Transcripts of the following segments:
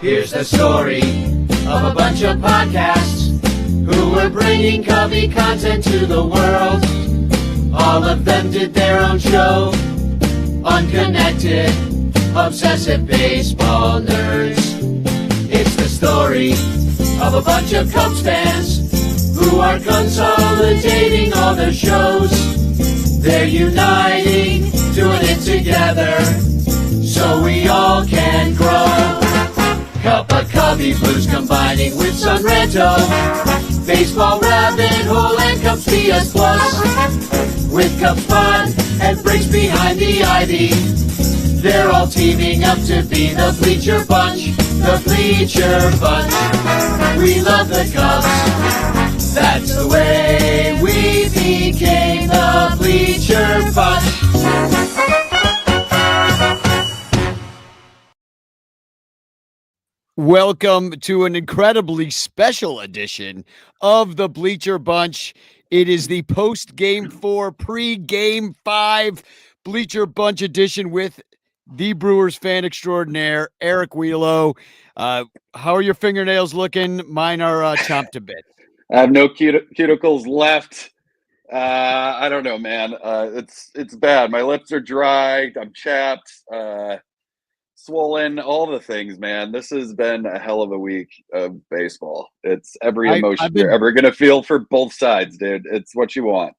Here's the story of a bunch of podcasts who were bringing Cubby content to the world. All of them did their own show. Unconnected, obsessive baseball nerds. It's the story of a bunch of Cubs fans who are consolidating all their shows. They're uniting, doing it together, so we all can grow. Cup of Cubby Blues combining with Sunranto, baseball rabbit hole and Cubs PS Plus. With Cubs fun and breaks behind the ivy, they're all teaming up to be the Bleacher Bunch, the Bleacher Bunch. We love the Cubs, that's the way we became the Bleacher Bunch. Welcome to an incredibly special edition of the Bleacher Bunch. It is the post-game 4, pre-game 5 Bleacher Bunch edition with the Brewers fan extraordinaire, Eric Wielo. How are your fingernails looking? Mine are chomped a bit. I have no cuticles left. I don't know, man. It's bad. My lips are dry. I'm chapped. Swollen, all the things, man. This has been a hell of a week of baseball. It's every emotion you're ever going to feel for both sides, dude. It's what you want.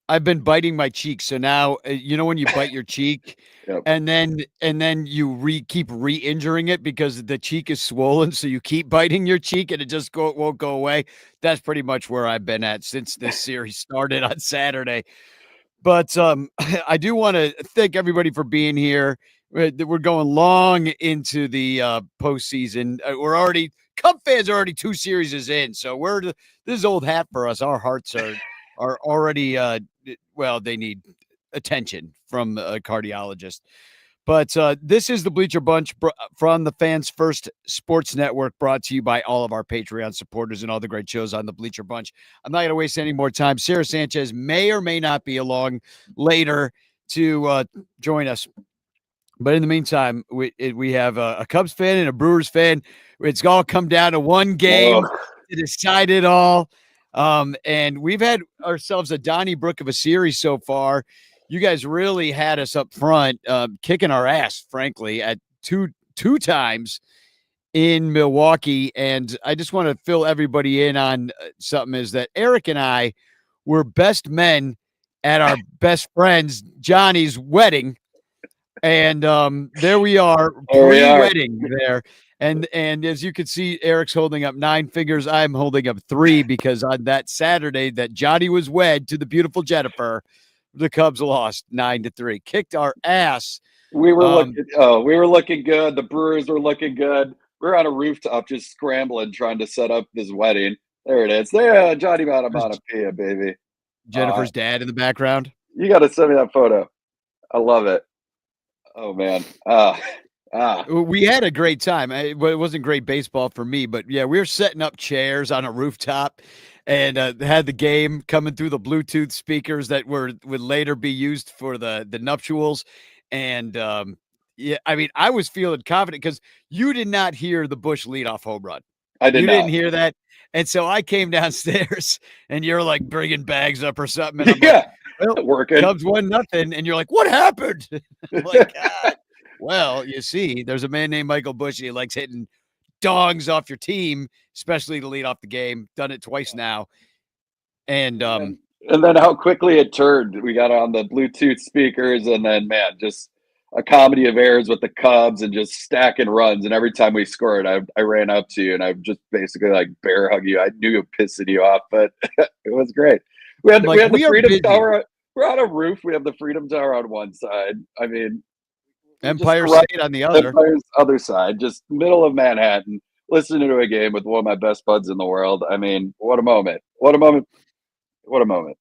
I've been biting my cheek. So now, you know, when you bite your cheek Yep. and then you keep re-injuring it because the cheek is swollen. So you keep biting your cheek and it just won't go away. That's pretty much where I've been at since this series started on Saturday. But I do want to thank everybody for being here. We're going long into the postseason. Cub fans are already 2 series in, so this is old hat for us. Our hearts are already they need attention from a cardiologist. But this is the Bleacher Bunch from the Fans First Sports Network, brought to you by all of our Patreon supporters and all the great shows on the Bleacher Bunch. I'm not going to waste any more time. Sarah Sanchez may or may not be along later to join us. But in the meantime, we have a Cubs fan and a Brewers fan. It's all come down to one game to decide it all. And we've had ourselves a Donnybrook of a series so far. You guys really had us up front, kicking our ass, frankly, at two times in Milwaukee. And I just want to fill everybody in on something, is that Eric and I were best men at our best friend's Johnny's wedding. And there we are, pre-wedding there. And as you can see, Eric's holding up 9 fingers. I'm holding up 3 because on that Saturday that Johnny was wed to the beautiful Jennifer, the Cubs lost 9-3. Kicked our ass. We were looking good. The Brewers were looking good. We're on a rooftop just scrambling, trying to set up this wedding. There it is. There, Johnny Matamana, baby. Jennifer's dad in the background. You got to send me that photo. I love it. Oh, man. We had a great time. It wasn't great baseball for me, but yeah, we were setting up chairs on a rooftop and had the game coming through the Bluetooth speakers that would later be used for the nuptials. And I was feeling confident because you did not hear the Busch leadoff home run. I did not. You didn't hear that. And so I came downstairs and you're like bringing bags up or something. And I'm like, well, working. Cubs 1-0. And you're like, what happened? I'm like, God. Well, you see, there's a man named Michael Busch. He likes hitting dongs off your team, especially to lead off the game. Done it twice now. And then how quickly it turned. We got on the Bluetooth speakers, and then, man, just a comedy of errors with the Cubs and just stacking runs. And every time we scored, I ran up to you and I just basically like bear hug you. I knew it pissed you off, but it was great. We had the Freedom Tower. We're on a roof. We have the Freedom Tower on one side. I mean, Empire State on the other. Empire's other side, just middle of Manhattan, listening to a game with one of my best buds in the world. I mean, what a moment. What a moment. What a moment.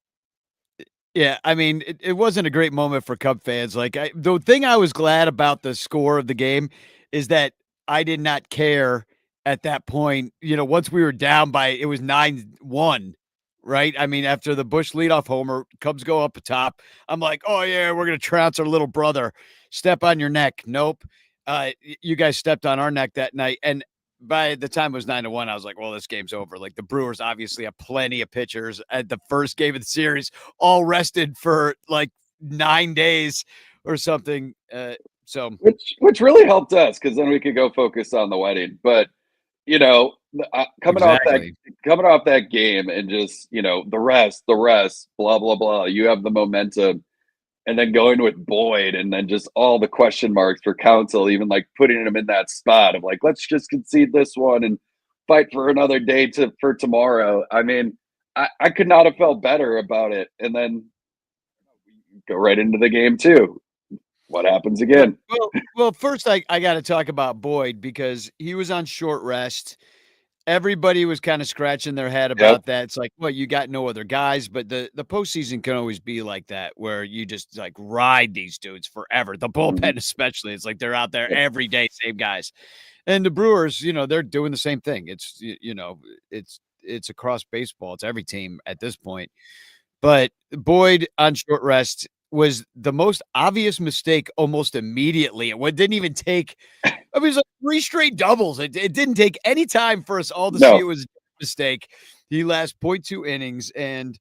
Yeah, I mean, it wasn't a great moment for Cub fans. The thing I was glad about the score of the game is that I did not care at that point. You know, once we were down by, it was 9-1, right? I mean, after the Busch leadoff homer, Cubs go up the top. I'm like, oh, yeah, we're going to trounce our little brother. Step on your neck. Nope. you guys stepped on our neck that night, and by the time it was 9-1, I was like, well, this game's over. Like, the Brewers obviously have plenty of pitchers at the first game of the series, all rested for like 9 days or something. So which really helped us because then we could go focus on the wedding. But you know, exactly. coming off that game and just the rest, blah blah blah. You have the momentum, and then going with Boyd, and then just all the question marks for Counsell, even like putting him in that spot of like, let's just concede this one and fight for another day for tomorrow. I mean, I could not have felt better about it. And then we go right into the game too. What happens again? Well, first I got to talk about Boyd because he was on short rest. Everybody was kind of scratching their head Yep. about that. It's like, well, you got no other guys, but the postseason can always be like that, where you just like ride these dudes forever. The bullpen, especially, it's like they're out there every day, same guys. And the Brewers, they're doing the same thing. It's it's across baseball. It's every team at this point. But Boyd on short rest was the most obvious mistake almost immediately. It didn't even take. I mean, it was like 3 straight doubles. It didn't take any time for us all to see it was a mistake. He lasts 0.2 innings, and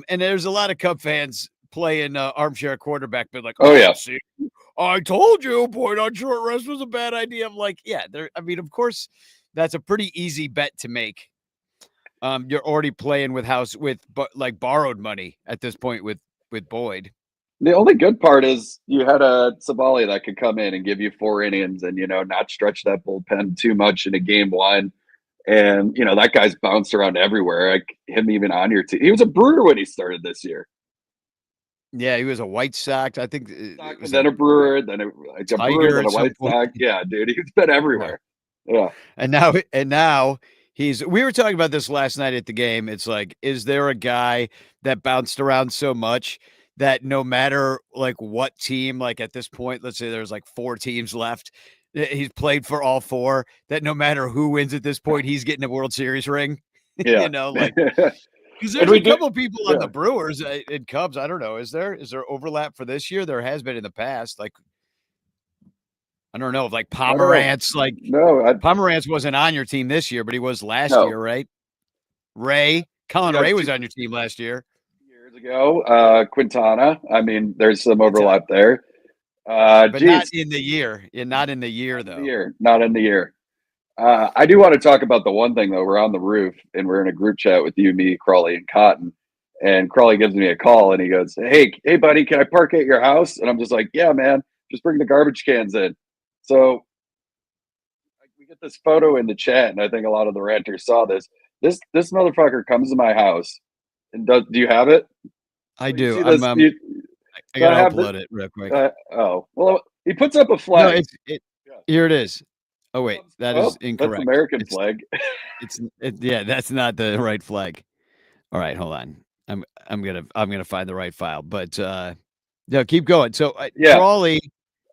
there's a lot of Cub fans playing armchair quarterback, but like, oh yeah, see, I told you, Boyd on short rest was a bad idea. I'm like, yeah, I mean, of course, that's a pretty easy bet to make. You're already playing with borrowed money at this point with Boyd. The only good part is you had a Savali that could come in and give you 4 innings and, not stretch that bullpen too much in a game one. And, that guy's bounced around everywhere. Like him even on your team. He was a Brewer when he started this year. Yeah, he was a White Sox. I think then a Brewer, then a Brewer, then a White Sox. Yeah, dude, he's been everywhere. Yeah. And now we were talking about this last night at the game. It's like, is there a guy that bounced around so much that no matter like what team, like at this point, let's say there's like 4 teams left, he's played for all 4, that no matter who wins at this point, he's getting a World Series ring? Yeah. Because there's a couple people on the Brewers and Cubs. I don't know. Is there overlap for this year? There has been in the past. Like, I don't know if like Pomerantz, Pomerantz wasn't on your team this year, but he was last year, right? Colin Ray was on your team last year. Years ago, Quintana. I mean, there's some overlap there. But not in the year. Not in the year, though. Not in the year. I do want to talk about the one thing, though. We're on the roof, and we're in a group chat with you, me, Crawley, and Cotton. And Crawley gives me a call, and he goes, hey, buddy, can I park at your house? And I'm just like, yeah, man, just bring the garbage cans in. So we get this photo in the chat, and I think a lot of the ranters saw this. This motherfucker comes to my house, and do you have it? I do. I gotta upload it real quick. Well, he puts up a flag. No, here it is. Oh wait, that is incorrect. That's American flag. That's not the right flag. All right, hold on. I'm gonna find the right file, but no, keep going. So Crawley,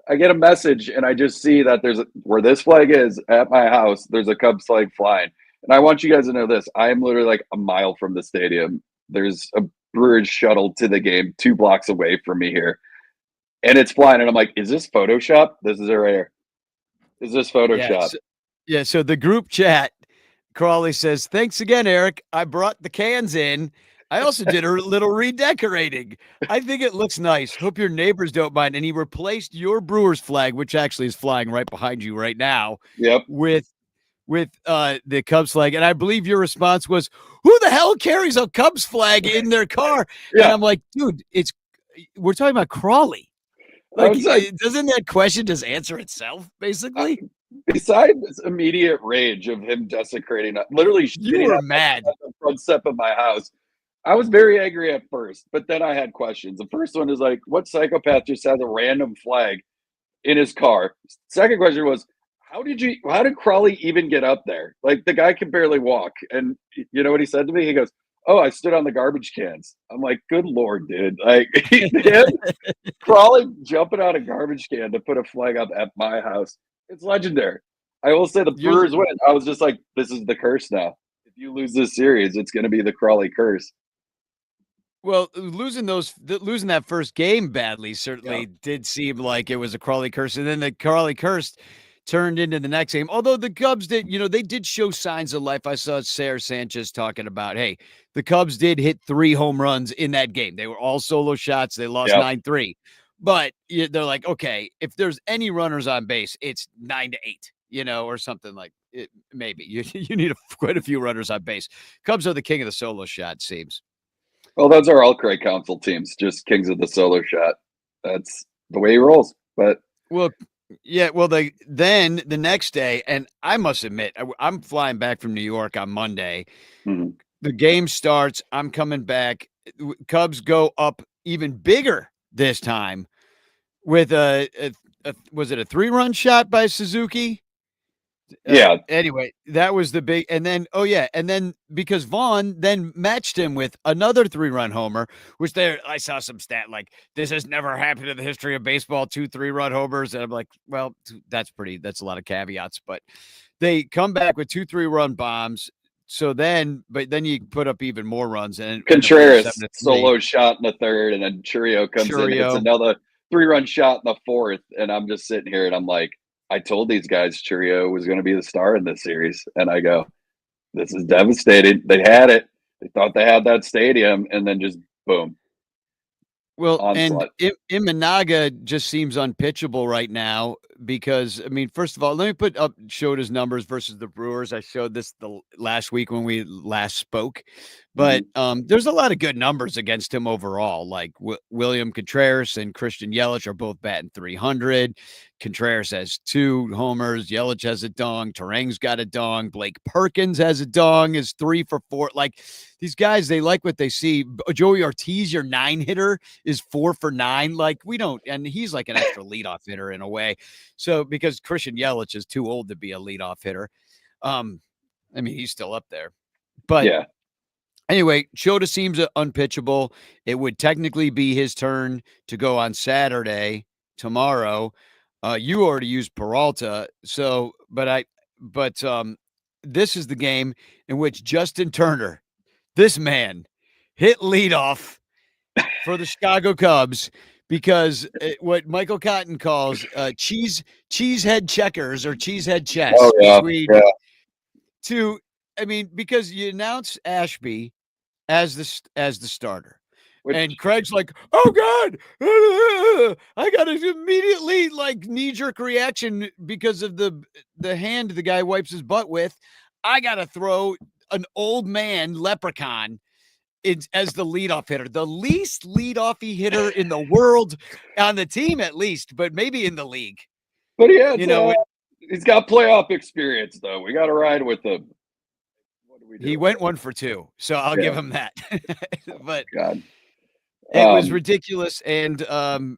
I get a message and I just see that where this flag is at my house. There's a Cubs flag flying, and I want you guys to know this. I am literally like a mile from the stadium. There's a Brewers shuttle to the game 2 blocks away from me here, and it's flying. And I'm like, is this Photoshop? This is it right here. Is this Photoshop? So the group chat, Crawley says, thanks again, Eric. I brought the cans in. I also did a little redecorating. I think it looks nice. Hope your neighbors don't mind. And he replaced your Brewers flag, which actually is flying right behind you right now. Yep. With the Cubs flag. And I believe your response was, who the hell carries a Cubs flag in their car? Yeah. And I'm like, dude, we're talking about Crawley. Like, doesn't that question just answer itself, basically? Besides this immediate rage of him desecrating, literally you were mad at the front step of my house. I was very angry at first, but then I had questions. The first one is like, what psychopath just has a random flag in his car? Second question was, how did Crawley even get up there? Like, the guy can barely walk. And you know what he said to me? He goes, oh, I stood on the garbage cans. I'm like, good Lord, dude. Like, Crawley jumping out a garbage can to put a flag up at my house. It's legendary. I will say the Brewers win. I was just like, this is the curse now. If you lose this series, it's going to be the Crawley curse. Well, losing that first game badly certainly did seem like it was a Crawley curse, and then the Crawley curse turned into the next game. Although the Cubs did, they did show signs of life. I saw Sarah Sanchez talking about, hey, the Cubs did hit 3 home runs in that game. They were all solo shots. They lost 9-3. But they're like, okay, if there's any runners on base, it's 9-8, or something like it. Maybe you need quite a few runners on base. Cubs are the king of the solo shot, seems. Well, those are all Craig Counsell teams, just kings of the solo shot. That's the way he rolls. But yeah, then the next day, and I must admit, I'm flying back from New York on Monday. Mm-hmm. The game starts. I'm coming back. Cubs go up even bigger this time with was it a 3-run shot by Suzuki? Anyway, that was the big, and then because Vaughn then matched him with another 3-run homer, which I saw some stat like this has never happened in the history of baseball, 2 3-run homers, and I'm like, well, that's a lot of caveats, but they come back with 2 3-run bombs. So then you put up even more runs, and Contreras solo shot in the third, and then Chourio comes in. It's another 3-run shot in the fourth, and I'm just sitting here and I'm like, I told these guys Chourio was going to be the star in this series, and I go, this is devastating. They had it. They thought they had that stadium, and then just boom. Well, onslaught. And Imanaga just seems unpitchable right now because, I mean, first of all, let me put up Shota's numbers versus the Brewers. I showed this the last week when we last spoke, but there's a lot of good numbers against him overall. Like William Contreras and Christian Yelich are both batting 300. Contreras has 2 homers. Yelich has a dong. Terang's got a dong. Blake Perkins has a dong, is 3 for 4. Like these guys, they like what they see. Joey Ortiz, your 9-hitter, is 4 for 9. Like and he's like an extra leadoff hitter in a way. So because Christian Yelich is too old to be a leadoff hitter. I mean, he's still up there. But anyway, Shota seems unpitchable. It would technically be his turn to go on Saturday, tomorrow. You already used Peralta, so but this is the game in which Justin Turner, this man, hit leadoff for the Chicago Cubs because what Michael Cotton calls cheesehead checkers or cheesehead chess because you announce Ashby as the starter. And Craig's like, oh, God, I got to immediately knee-jerk reaction because of the hand the guy wipes his butt with. I got to throw an old man leprechaun as the leadoff hitter, the least leadoffy hitter in the world on the team, at least, but maybe in the league. But he's got playoff experience, though. We got to ride with him. What do we do? He went 1 for 2, so I'll give him that. But God. It was ridiculous, and it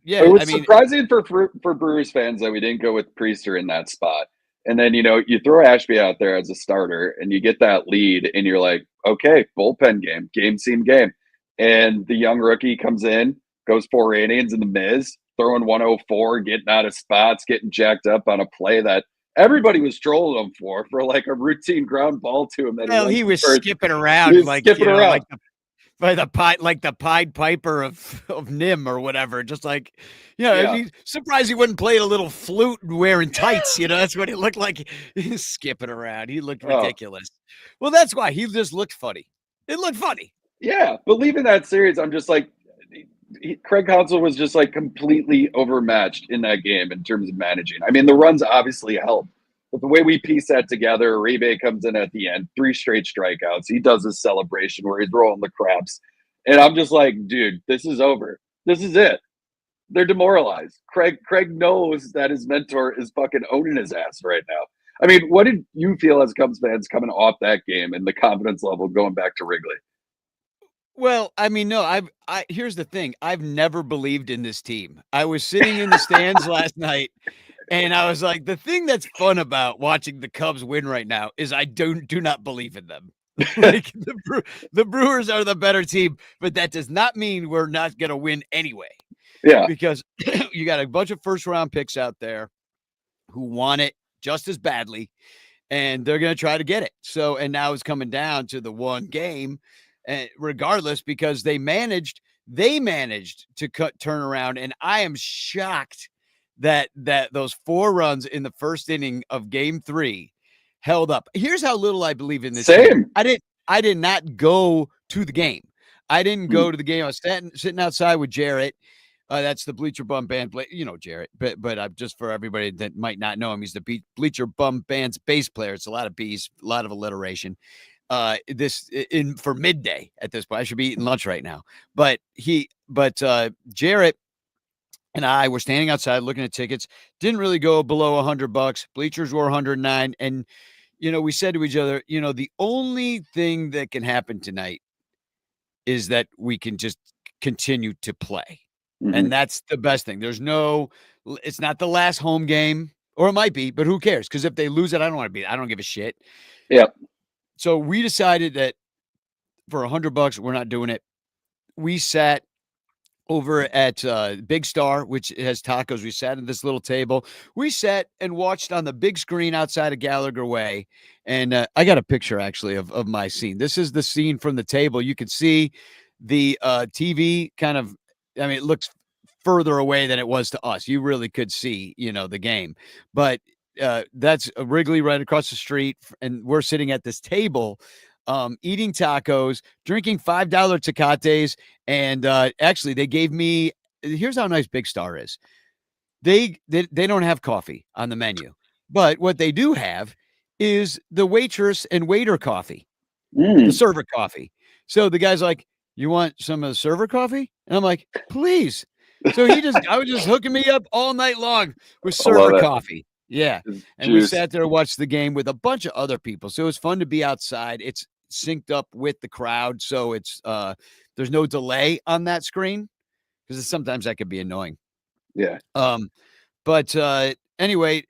was surprising for Brewers fans that we didn't go with Priester in that spot. And then you throw Ashby out there as a starter, and you get that lead, and you're like, okay, bullpen game seam game, and the young rookie comes in, goes 4 innings in the Miz, throwing 104, getting out of spots, getting jacked up on a play that everybody was trolling him for like a routine ground ball to him. That he was skipping around, by the Pied Piper of Nim or whatever. Just like, he's surprised he wouldn't play a little flute wearing tights. That's what he looked like. He's skipping around. He looked ridiculous. Well, that's why he just looked funny. It looked funny. Yeah, but leaving that series, I'm just like, Craig Counsell was just like completely overmatched in that game in terms of managing. I mean, the runs obviously helped. But the way we piece that together, Uribe comes in at the end, 3 straight strikeouts. He does his celebration where he's rolling the craps. And I'm just like, dude, this is over. This is it. They're demoralized. Craig knows that his mentor is fucking owning his ass right now. I mean, what did you feel as Cubs fans coming off that game and the confidence level going back to Wrigley? Well, I mean, no, here's the thing. I've never believed in this team. I was sitting in the stands last night, and I was like, the thing that's fun about watching the Cubs win right now is I do not believe in them. Like the Brewers are the better team, but that does not mean we're not going to win anyway. Yeah. Because you got a bunch of first-round picks out there who want it just as badly, and they're going to try to get it. So, and now it's coming down to the one game. regardless, because they managed to turn around. And I am shocked that those 4 runs in the first inning of game 3 held up. Here's how little I believe in this team. I did not go to the game. I didn't go to the game. I was sitting outside with Jarrett. That's the Bleacher Bum Band. You know Jarrett, but just for everybody that might not know him, he's the Bleacher Bum Band's bass player. It's a lot of B's, a lot of alliteration. For midday at this point. I should be eating lunch right now. But Jarrett and I were standing outside looking at tickets. Didn't really go below $100. Bleachers were 109. And, we said to each other, the only thing that can happen tonight is that we can just continue to play. Mm-hmm. And that's the best thing. It's not the last home game, or it might be, but who cares? Because if they lose it, I don't give a shit. Yeah. So we decided that for $100, we're not doing it. We sat over at Big Star, which has tacos. We sat at this little table. We sat and watched on the big screen outside of Gallagher Way. And I got a picture, actually, of my scene. This is the scene from the table. You can see the TV kind of, it looks further away than it was to us. You really could see, the game. But that's Wrigley right across the street. And we're sitting at this table eating tacos, drinking $5 Tecates. And actually, they gave me, here's how nice Big Star is. They don't have coffee on the menu. But what they do have is the waitress and waiter coffee, the server coffee. So the guy's like, you want some of the server coffee? And I'm like, please. So I was just hooking me up all night long with server coffee. Yeah. And we sat there and watched the game with a bunch of other people. So it was fun to be outside. It's synced up with the crowd. So it's, there's no delay on that screen because sometimes that could be annoying. Yeah. But anyway,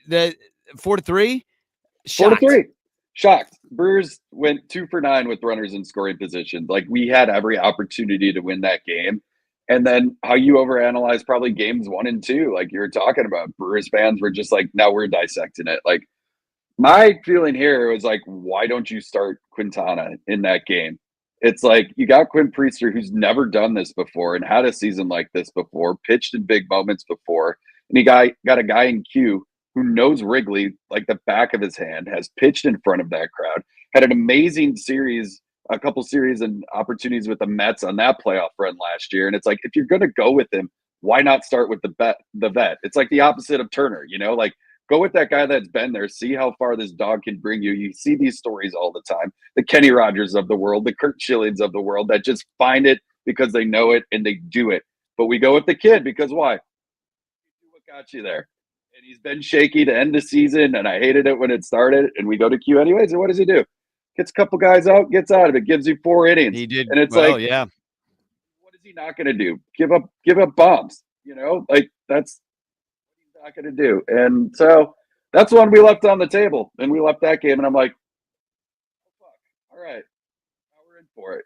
the 4-3. 4-3. Shocked. Brewers went 2 for 9 with runners in scoring position. Like, we had every opportunity to win that game. And then how you overanalyze probably games 1 and 2, like you were talking about. Brewers fans were just like, now we're dissecting it. Like, my feeling here was like, why don't you start Quintana in that game? It's like, you got Quinn Priester, who's never done this before and had a season like this before, pitched in big moments before. And you got a guy in Q who knows Wrigley like the back of his hand, has pitched in front of that crowd, had an amazing series, a couple series and opportunities with the Mets on that playoff run last year. And it's like, if you're going to go with him, why not start with the vet? It's like the opposite of Turner, like, go with that guy that's been there, see how far this dog can bring you. You see these stories all the time. The Kenny Rogers of the world, the Kurt Schillings of the world that just find it because they know it and they do it. But we go with the kid because why? What got you there? And he's been shaky to end the season, and I hated it when it started. And we go to Q anyways. And what does he do? Gets a couple guys out, gets out of it, gives you 4 innings. He did, and it's yeah. What is he not going to do? Give up bombs. Like, that's what he's not going to do. And so that's one we left on the table, and we left that game. And I'm like, oh, fuck. All right, now we're in for it.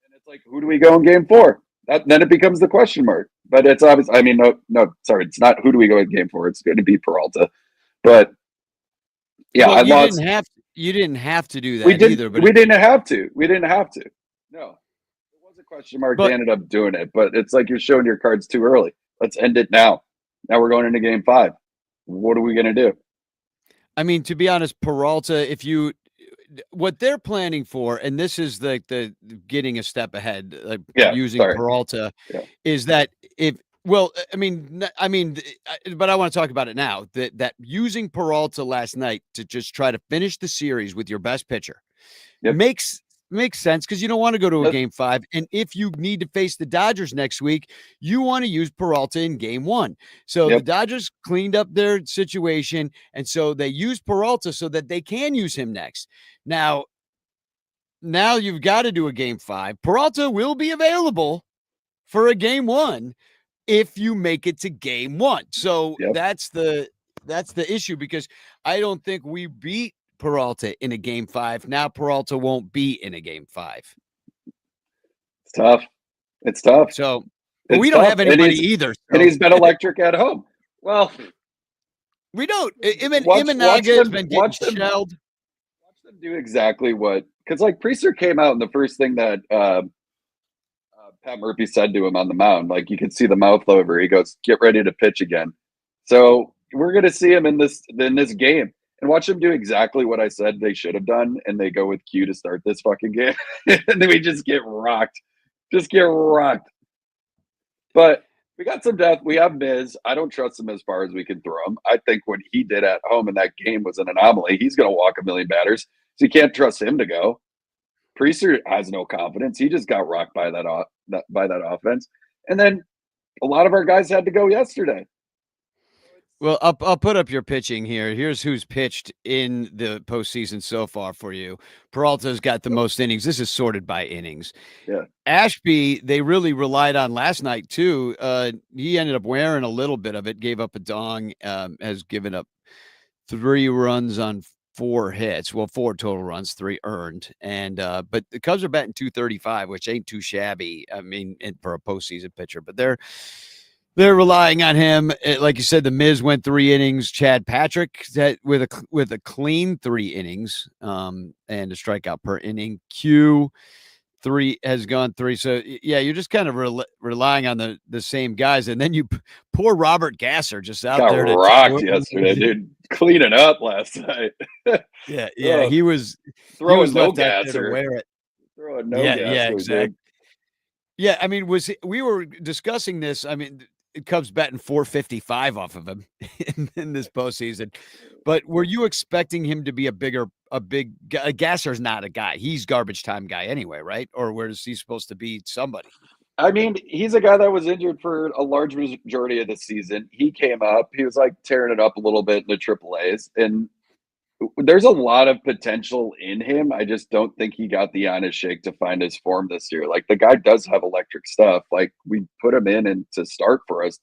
And it's like, who do we go in game 4? Then it becomes the question mark. But it's obvious. I mean, no, sorry, it's not who do we go in game 4. It's going to be Peralta. But yeah, well, you didn't have to do that either. But we didn't have to. We didn't have to. No, it was a question mark. They ended up doing it, but it's like you're showing your cards too early. Let's end it now. Now we're going into game 5. What are we going to do? I mean, to be honest, Peralta, what they're planning for, and this is the getting a step ahead, using Peralta, is that but I want to talk about it now. That using Peralta last night to just try to finish the series with your best pitcher makes sense because you don't want to go to a game 5. And if you need to face the Dodgers next week, you want to use Peralta in game 1. So the Dodgers cleaned up their situation. And so they used Peralta so that they can use him next. Now you've got to do a game 5. Peralta will be available for a game 1 if you make it to game 1. So that's the issue, because I don't think we beat Peralta in a game 5. Now Peralta won't be in a game 5. It's tough. So we don't have anybody either. So. And he's been electric at home. Well, we don't. Imanaga has been getting shelled. Watch them do exactly what because like Priester came out and the first thing that Pat Murphy said to him on the mound, like you could see the mouth over. He goes, "Get ready to pitch again." So we're gonna see him in this game and watch him do exactly what I said they should have done, and they go with Q to start this fucking game, and then we just get rocked, But we got some depth. We have Miz. I don't trust him as far as we can throw him. I think what he did at home in that game was an anomaly. He's going to walk a million batters, so you can't trust him to go. Priester has no confidence. He just got rocked by that offense. And then a lot of our guys had to go yesterday. Well, I'll put up your pitching here. Here's who's pitched in the postseason so far for you. Peralta's got the most innings. This is sorted by innings. Yeah. Ashby, they really relied on last night too. He ended up wearing a little bit of it, gave up a dong, has given up 3 runs on 4 hits. Well, 4 total runs, 3 earned. And but the Cubs are batting 235, which ain't too shabby. I mean, for a postseason pitcher, but they're relying on him. Like you said, the Miz went 3 innings. Chad Patrick with a clean 3 innings and a strikeout per inning. Q has gone 3. So yeah, you're just kind of relying on the same guys. And then poor Robert Gasser just out got there rocked yesterday, dude. Cleaning up last night. yeah, he was throwing no left out there to gasser. wear it. Throwing no gasser. Yeah, exactly. Dude. Yeah, I mean, we were discussing this. I mean, Cubs batting 455 off of him in this postseason. But were you expecting him to be a big Gasser's not a guy. He's garbage time guy anyway, right? Or where is he supposed to be somebody? I mean, he's a guy that was injured for a large majority of the season. He came up, he was like tearing it up a little bit in the AAAs, and there's a lot of potential in him. I just don't think he got the honest shake to find his form this year. Like the guy does have electric stuff. Like we put him in and to start for us,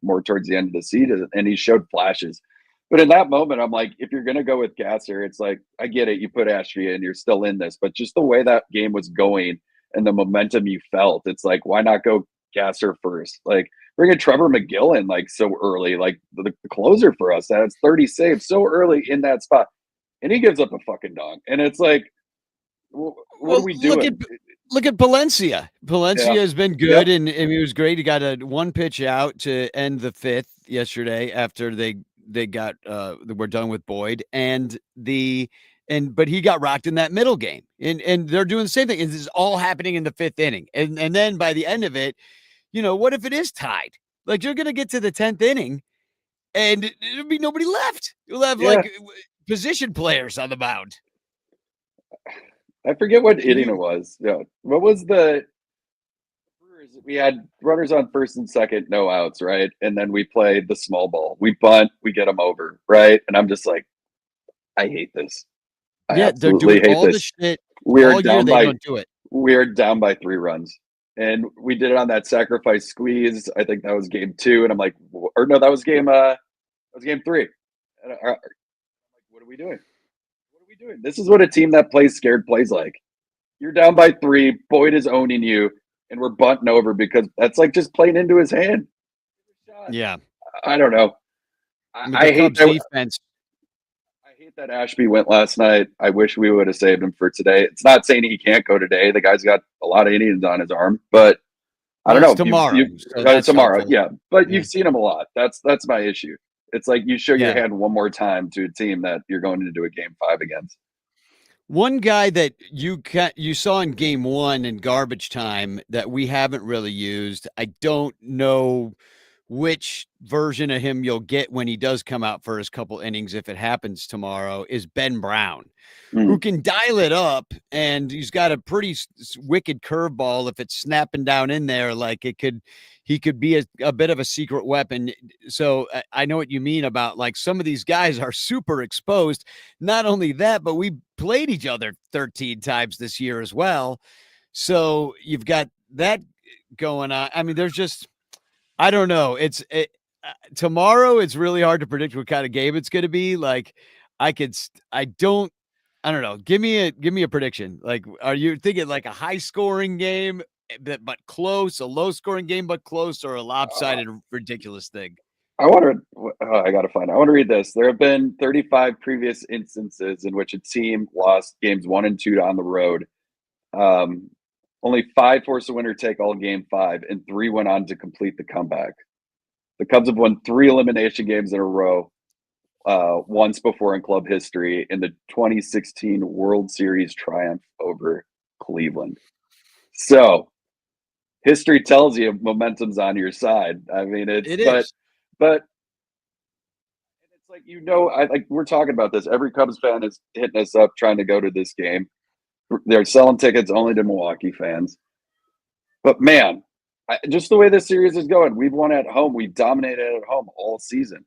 more towards the end of the season, and he showed flashes. But in that moment, I'm like, if you're going to go with Gasser, it's like, I get it. You put Ashby in, you're still in this. But just the way that game was going and the momentum you felt, it's like, why not go Gasser first? Like, bring in Trevor McGill in like so early, like the closer for us. That's 30 saves so early in that spot. And he gives up a fucking dong. And it's like, what are we doing? Look at Palencia. Palencia has been good, and he was great. He got a 1 pitch out to end the 5th yesterday after they were done with Boyd, but he got rocked in that middle game, and they're doing the same thing. This is all happening in the 5th inning, and then by the end of it, what if it is tied? Like you're gonna get to the 10th inning, and there'll be nobody left. You'll have like position players on the mound. I forget what inning it was. Yeah, what was we had runners on first and second, no outs, right? And then we played the small ball. We bunt, we get them over, right? And I'm just like, I hate this. I absolutely hate this. The shit. We're down by, don't do it. We're down by 3 runs. And we did it on that sacrifice squeeze. I think that was game 2. And I'm like, or no, that was game 3. And I'm like, what are we doing? What are we doing? This is what a team that plays scared plays like. You're down by 3. Boyd is owning you. And we're bunting over because that's like just playing into his hand. Yeah. I don't know. I hate that defense. I hate that Ashby went last night. I wish we would have saved him for today. It's not saying he can't go today. The guy's got a lot of innings on his arm, but I don't know. Tomorrow. Tomorrow. Yeah. But you've seen him a lot. That's my issue. It's like you show your hand one more time to a team that you're going into a game 5 against. One guy that you saw in game 1 in garbage time that we haven't really used, I don't know which version of him you'll get when he does come out for his couple innings, if it happens tomorrow, is Ben Brown, who can dial it up, and he's got a pretty wicked curveball. If it's snapping down in there, like he could be a bit of a secret weapon. So I know what you mean about like some of these guys are super exposed. Not only that, but we played each other 13 times this year as well. So you've got that going on. I mean, there's just, I don't know. Tomorrow, it's really hard to predict what kind of game it's going to be. Like I don't know. Give me a prediction. Like, are you thinking like a high scoring game, but close, a low scoring game, but close, or a lopsided ridiculous thing? I want to. I got to find. I want to read this. There have been 35 previous instances in which a team lost games 1 and 2 on the road. Only 5 forced a winner take all game 5, and 3 went on to complete the comeback. The Cubs have won 3 elimination games in a row, once before in club history, in the 2016 World Series triumph over Cleveland. So history tells you momentum's on your side. I mean, It is. but it's like, we're talking about this. Every Cubs fan is hitting us up trying to go to this game. They're selling tickets only to Milwaukee fans. But man, just the way this series is going, we've won at home. We dominated at home all season.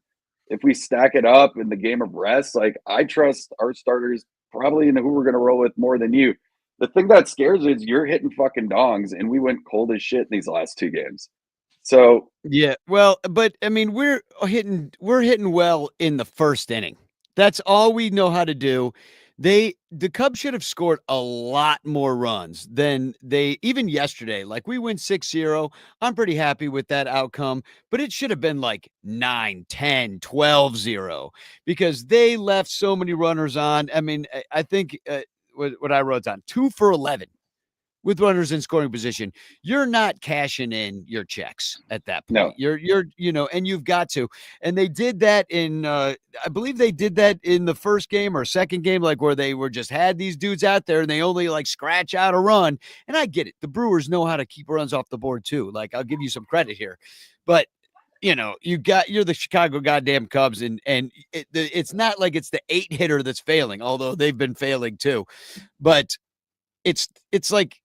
If we stack it up in the game of rest, like, I trust our starters probably in who we're going to roll with more than you. The thing that scares me is you're hitting fucking dongs, and we went cold as shit in these last 2 games. So Yeah, well, but I mean, we're hitting well in the first inning. That's all we know how to do. The Cubs should have scored a lot more runs than they even yesterday. Like, we win 6-0. I'm pretty happy with that outcome, but it should have been like 9, 10, 12-0 because they left so many runners on. I mean, I think what I wrote down, 2 for 11 with runners in scoring position. You're not cashing in your checks at that point. no, You're and you've got to. And they did that in I believe they did that in the first game or second game, like where they were just had these dudes out there and they only like scratch out a run. And I get it. The Brewers know how to keep runs off the board too. Like, I'll give you some credit here. But you're the Chicago goddamn Cubs, and it's not like it's the 8 hitter that's failing, although they've been failing too. But it's like,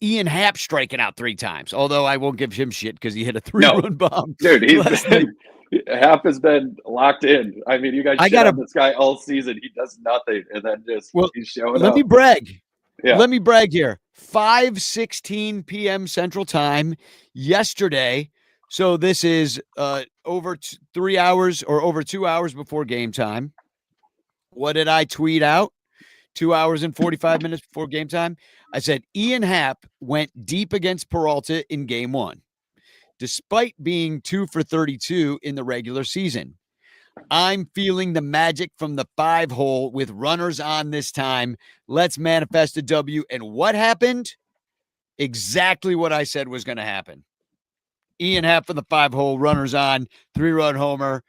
Ian Happ striking out 3 times, although I won't give him shit because he hit a 3-run bomb. dude, Half has been locked in. I mean, you guys shit on this guy all season. He does nothing, and then he's showing up. Let me brag. Yeah. Let me brag here. 5:16 p.m. Central Time yesterday. So this is over 3 hours or over 2 hours before game time. What did I tweet out? 2 hours and 45 minutes before game time. I said Ian Happ went deep against Peralta in game 1, despite being 2 for 32 in the regular season. I'm feeling the magic from the 5-hole with runners on this time. Let's manifest a W. And what happened? Exactly what I said was going to happen. Ian Happ from the 5-hole, runners on, 3-run homer.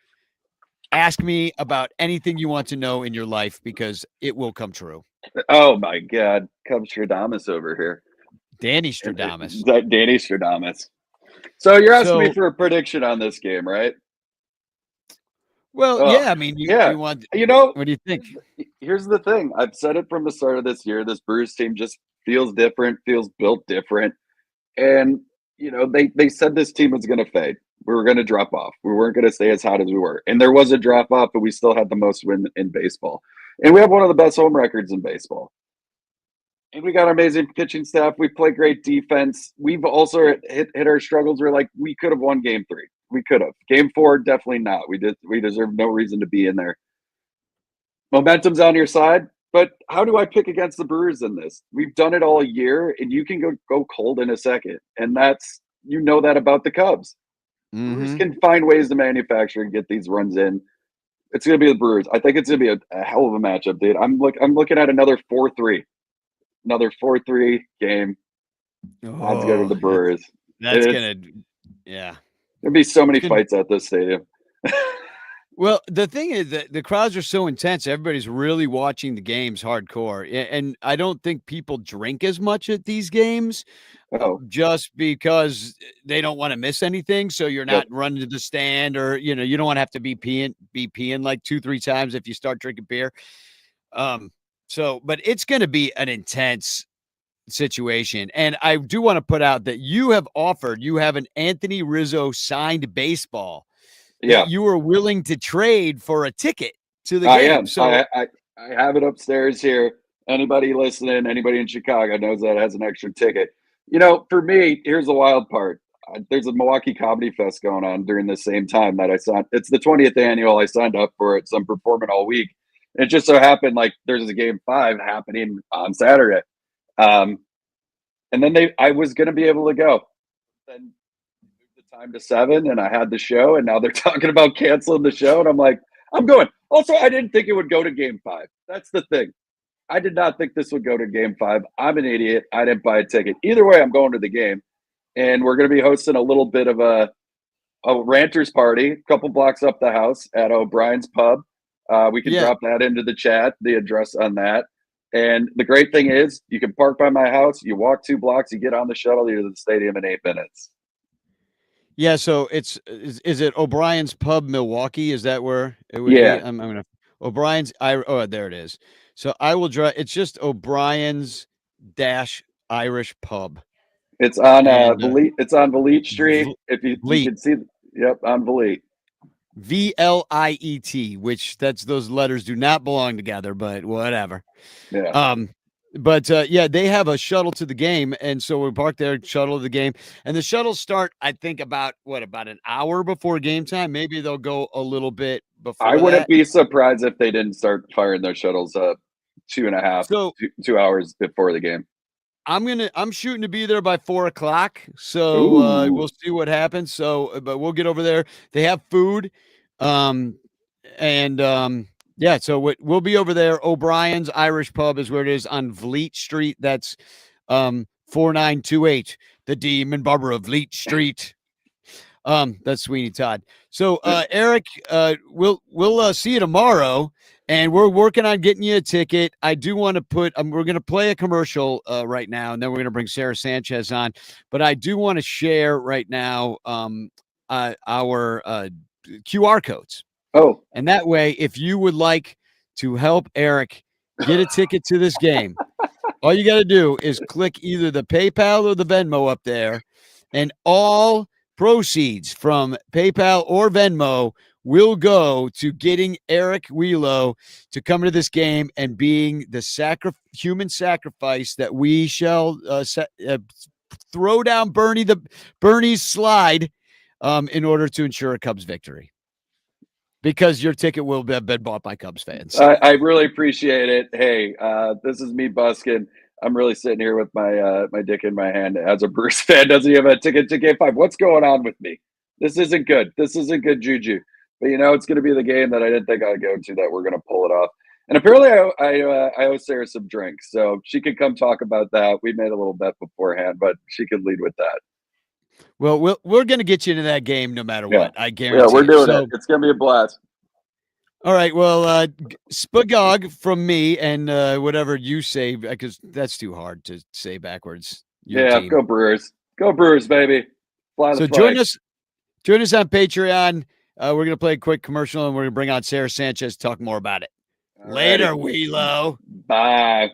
Ask me about anything you want to know in your life because it will come true. Oh my God, Cubs Stradamus over here. Danny Stradamus. Danny Stradamus. So you're asking me for a prediction on this game, right? Well, yeah. I mean, you want. What do you think? Here's the thing. I've said it from the start of this year. This Brewers team just feels different, feels built different, and they said this team was going to fade. We were going to drop off. We weren't going to stay as hot as we were. And there was a drop off, but we still had the most win in baseball. And we have one of the best home records in baseball. And we got an amazing pitching staff. We play great defense. We've also hit our struggles. We're like, we could have won game 3. We could have. Game 4, definitely not. We deserve no reason to be in there. Momentum's on your side. But how do I pick against the Brewers in this? We've done it all year, and you can go cold in a second. And that's, that about the Cubs. Mm-hmm. Brewers can find ways to manufacture and get these runs in. It's going to be the Brewers. I think it's going to be a hell of a matchup, dude. I'm looking at another 4-3. Another 4-3 game. Odds go to the Brewers. That's going to, yeah. There'll be so many fights at this stadium. Well, the thing is that the crowds are so intense. Everybody's really watching the games hardcore. And I don't think people drink as much at these games just because they don't want to miss anything. So you're not running to the stand or, you don't want to have to be peeing like 2-3 times if you start drinking beer. But it's going to be an intense situation. And I do want to put out that you have an Anthony Rizzo signed baseball. Yeah, you were willing to trade for a ticket to the game. I am. So I have it upstairs here. Anybody listening, anybody in Chicago knows that has an extra ticket. For me, here's the wild part. There's a Milwaukee Comedy Fest going on during the same time that I signed. It's the 20th annual. I signed up for it, so I'm performing all week. It just so happened like there's a game 5 happening on Saturday. And then I was going to be able to go. Then the time to 7 and I had the show, and now they're talking about canceling the show. And I'm like, I'm going. Also, I didn't think it would go to game 5. That's the thing. I did not think this would go to game 5. I'm an idiot. I didn't buy a ticket. Either way, I'm going to the game. And we're going to be hosting a little bit of a ranter's party, a couple blocks up the house at O'Brien's Pub. We can drop that into the chat, the address on that. And the great thing is you can park by my house, you walk 2 blocks, you get on the shuttle, you're to the stadium in 8 minutes. Yeah, so is it O'Brien's Pub, Milwaukee? Is that where it would Yeah. be? I'm gonna O'Brien's. There it is. So I will drive. It's just O'Brien's Irish Pub. It's on it's on Vliet Street. If you can see, on Vliet. VLIET, which those letters do not belong together, but whatever. Yeah. They have a shuttle to the game, and so we park there, shuttle to the game, and the shuttles start, I think, about an hour before game time. Maybe they'll go a little bit before. I wouldn't be surprised if they didn't start firing their shuttles up 2 hours before the game. I'm shooting to be there by 4:00. So we'll see what happens. So, but we'll get over there. They have food. So we'll be over there. O'Brien's Irish Pub is where it is on Vliet Street. That's 4928, the Demon Barber of Vliet Street. That's Sweeney Todd. So Eric, we'll see you tomorrow. And we're working on getting you a ticket. I do want to we're going to play a commercial right now, and then we're going to bring Sarah Sanchez on. But I do want to share right now our QR codes. Oh. And that way, if you would like to help Eric get a ticket to this game, all you got to do is click either the PayPal or the Venmo up there, and all proceeds from PayPal or Venmo will go to getting Eric Wielo to come to this game and being the human sacrifice that we shall throw down Bernie's slide in order to ensure a Cubs victory. Because your ticket will have been bought by Cubs fans. I really appreciate it. Hey, this is me busking. I'm really sitting here with my dick in my hand as a Brewers fan. Doesn't he have a ticket to Game 5? What's going on with me? This isn't good. This isn't good juju. But, it's going to be the game that I didn't think I'd go to that we're going to pull it off. And apparently I owe Sarah some drinks, so she could come talk about that. We made a little bet beforehand, but she could lead with that. Well, we're going to get you into that game no matter what. I guarantee. Yeah, we're doing it. It's going to be a blast. All right. Well, Spagog from me and whatever you say, because that's too hard to say backwards. Team. Go Brewers. Go Brewers, baby. Fly the flag. Join us on Patreon. We're going to play a quick commercial, and we're going to bring on Sarah Sanchez to talk more about it. Later, Wielo. Bye.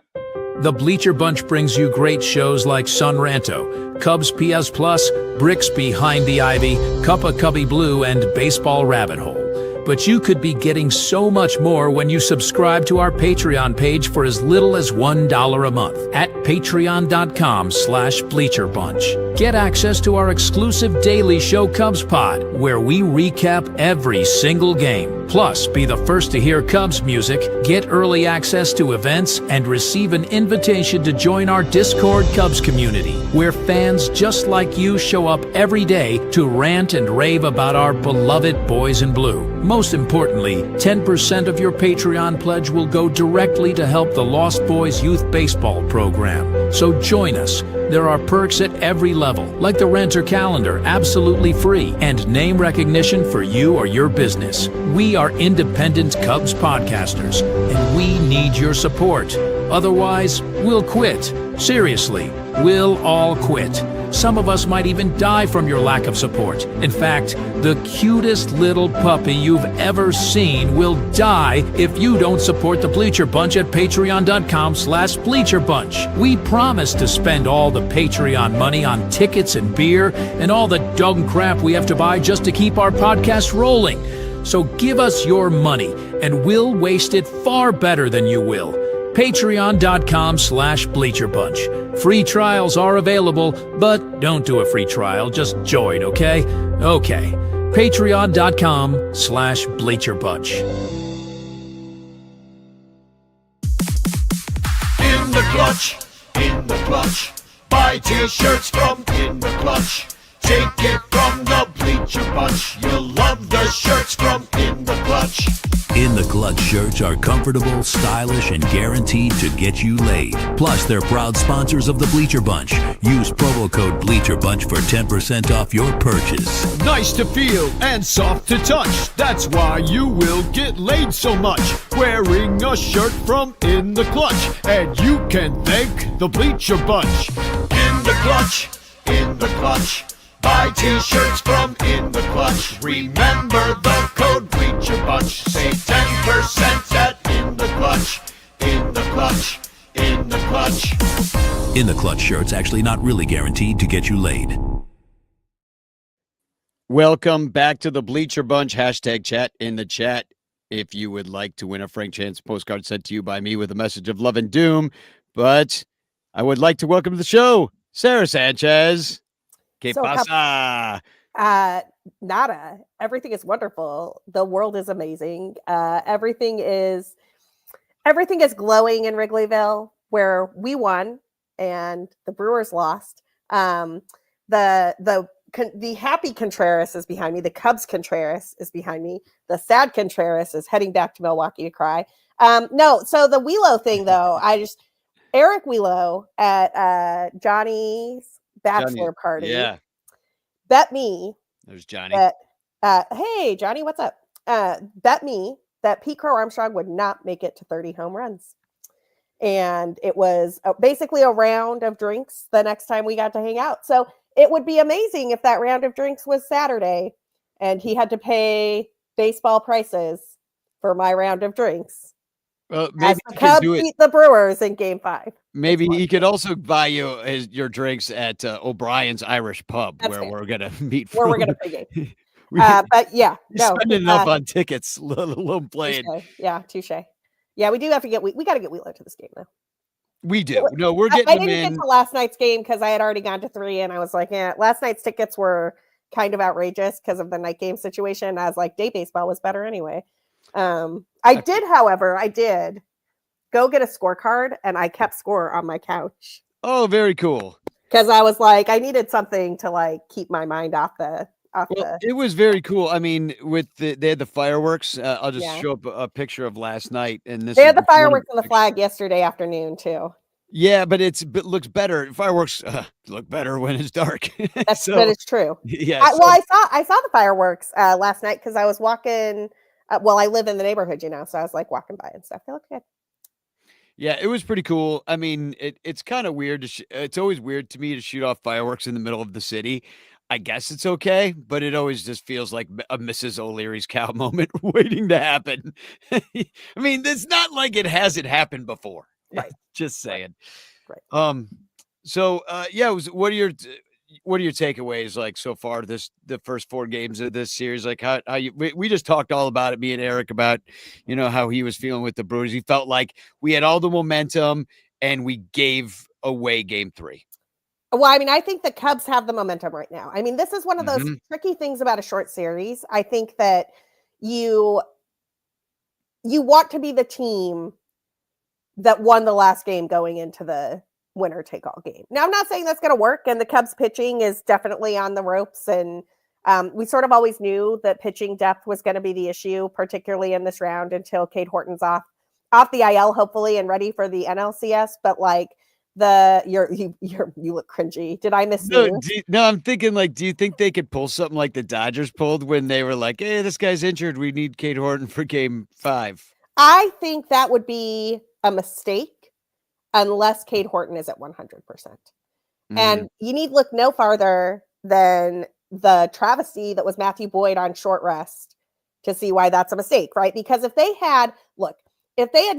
The Bleacher Bunch brings you great shows like Sun Ranto, Cubs PS Plus, Bricks Behind the Ivy, Cuppa Cubby Blue, and Baseball Rabbit Hole. But you could be getting so much more when you subscribe to our Patreon page for as little as $1 a month at patreon.com/BleacherBunch. Get access to our exclusive daily show Cubs Pod, where we recap every single game. Plus, be the first to hear Cubs music, get early access to events, and receive an invitation to join our Discord Cubs community, where fans just like you show up every day to rant and rave about our beloved boys in blue. Most importantly, 10% of your Patreon pledge will go directly to help the Lost Boys Youth Baseball program. So join us. There are perks at every level, like the Renter Calendar, absolutely free, and name recognition for you or your business. We are independent Cubs podcasters, and we need your support. Otherwise, we'll quit. Seriously, we'll all quit. Some of us might even die from your lack of support. In fact, the cutest little puppy you've ever seen will die if you don't support the Bleacher Bunch at patreon.com/BleacherBunch. We promise to spend all the Patreon money on tickets and beer and all the dumb crap we have to buy just to keep our podcast rolling. So give us your money, and we'll waste it far better than you will. Patreon.com/BleacherBunch. Free trials are available, but don't do a free trial. Just join, okay? Okay. Patreon.com/BleacherBunch. In the clutch, buy t-shirts from In the Clutch. Take it from from the Bleacher Bunch. You'll love the shirts from In the Clutch. In the Clutch shirts are comfortable, stylish, and guaranteed to get you laid. Plus, they're proud sponsors of the Bleacher Bunch. Use promo code Bleacher Bunch for 10% off your purchase. Nice to feel and soft to touch. That's why you will get laid so much. Wearing a shirt from In the Clutch. And you can thank the Bleacher Bunch. In the Clutch, In the Clutch. Buy t-shirts from In the Clutch. Remember the code Bleacher Bunch. Save 10% at In the Clutch. In the Clutch, In the Clutch. In the Clutch shirts actually not really guaranteed to get you laid. Welcome back to the Bleacher Bunch. Hashtag chat in the chat if you would like to win a Frank Chance postcard sent to you by me with a message of love and doom. But I would like to welcome to the show Sarah Sanchez. ¿Qué pasa? Nada. Everything is wonderful. The world is amazing. Everything is glowing in Wrigleyville, where we won and the Brewers lost. The happy Contreras is behind me. The Cubs Contreras is behind me. The sad Contreras is heading back to Milwaukee to cry. No, so the Wielo thing though, Eric Wielo at Johnny's bachelor party. Yeah. Bet me. There's Johnny. Hey, Johnny, what's up? Bet me that Pete Crow Armstrong would not make it to 30 home runs. And it was basically a round of drinks the next time we got to hang out. So it would be amazing if that round of drinks was Saturday and he had to pay baseball prices for my round of drinks. Well, maybe the Cubs beat the Brewers in Game 5. Maybe he could also buy you your drinks at O'Brien's Irish Pub. That's where fair. we're gonna meet. Where we're gonna pregame. We But yeah, spend enough on tickets, let alone playing. Touche. Yeah, touche. Yeah, we do have to get. We got to get Wheeler to this game though. We do. No, we're getting I them didn't in. get to last night's game because I had already gone to 3, and I was like, yeah. Last night's tickets were kind of outrageous because of the night game situation. I was like, day baseball was better anyway. I did go get a scorecard, and I kept score on my couch. Oh, very cool. Because I was like, I needed something to like keep my mind off the. It was very cool. I mean, they had the fireworks. I'll just Yeah. show up a picture of last night, and this They had is the fireworks one and the flag yesterday afternoon too. Yeah, but it looks better. Fireworks look better when it's dark. That is true. Yeah. I saw the fireworks last night because I was walking. I live in the neighborhood, so I was like walking by and stuff. They look good. Yeah, it was pretty cool. I mean, it's kind of weird. It's always weird to me to shoot off fireworks in the middle of the city. I guess it's okay, but it always just feels like a Mrs. O'Leary's cow moment waiting to happen. I mean, it's not like it hasn't happened before. Right. Just saying. Right. So what are your takeaways like so far the first 4 games of this series? Like how we just talked all about it, me and Eric, about how he was feeling with the Brewers. He felt like we had all the momentum and we gave away game 3. Well, I mean, I think the Cubs have the momentum right now. I mean, this is one of those tricky things about a short series. I think that you want to be the team that won the last game going into the winner take all game. Now, I'm not saying that's going to work, and the Cubs pitching is definitely on the ropes. And we sort of always knew that pitching depth was going to be the issue, particularly in this round until Cade Horton's off the IL, hopefully, and ready for the NLCS. But like, you look cringy. Did I miss you? No, I'm thinking like, do you think they could pull something like the Dodgers pulled when they were like, hey, this guy's injured, we need Cade Horton for game 5? I think that would be a mistake unless Cade Horton is at 100%. And you need look no farther than the travesty that was Matthew Boyd on short rest to see why that's a mistake, right? Because if they had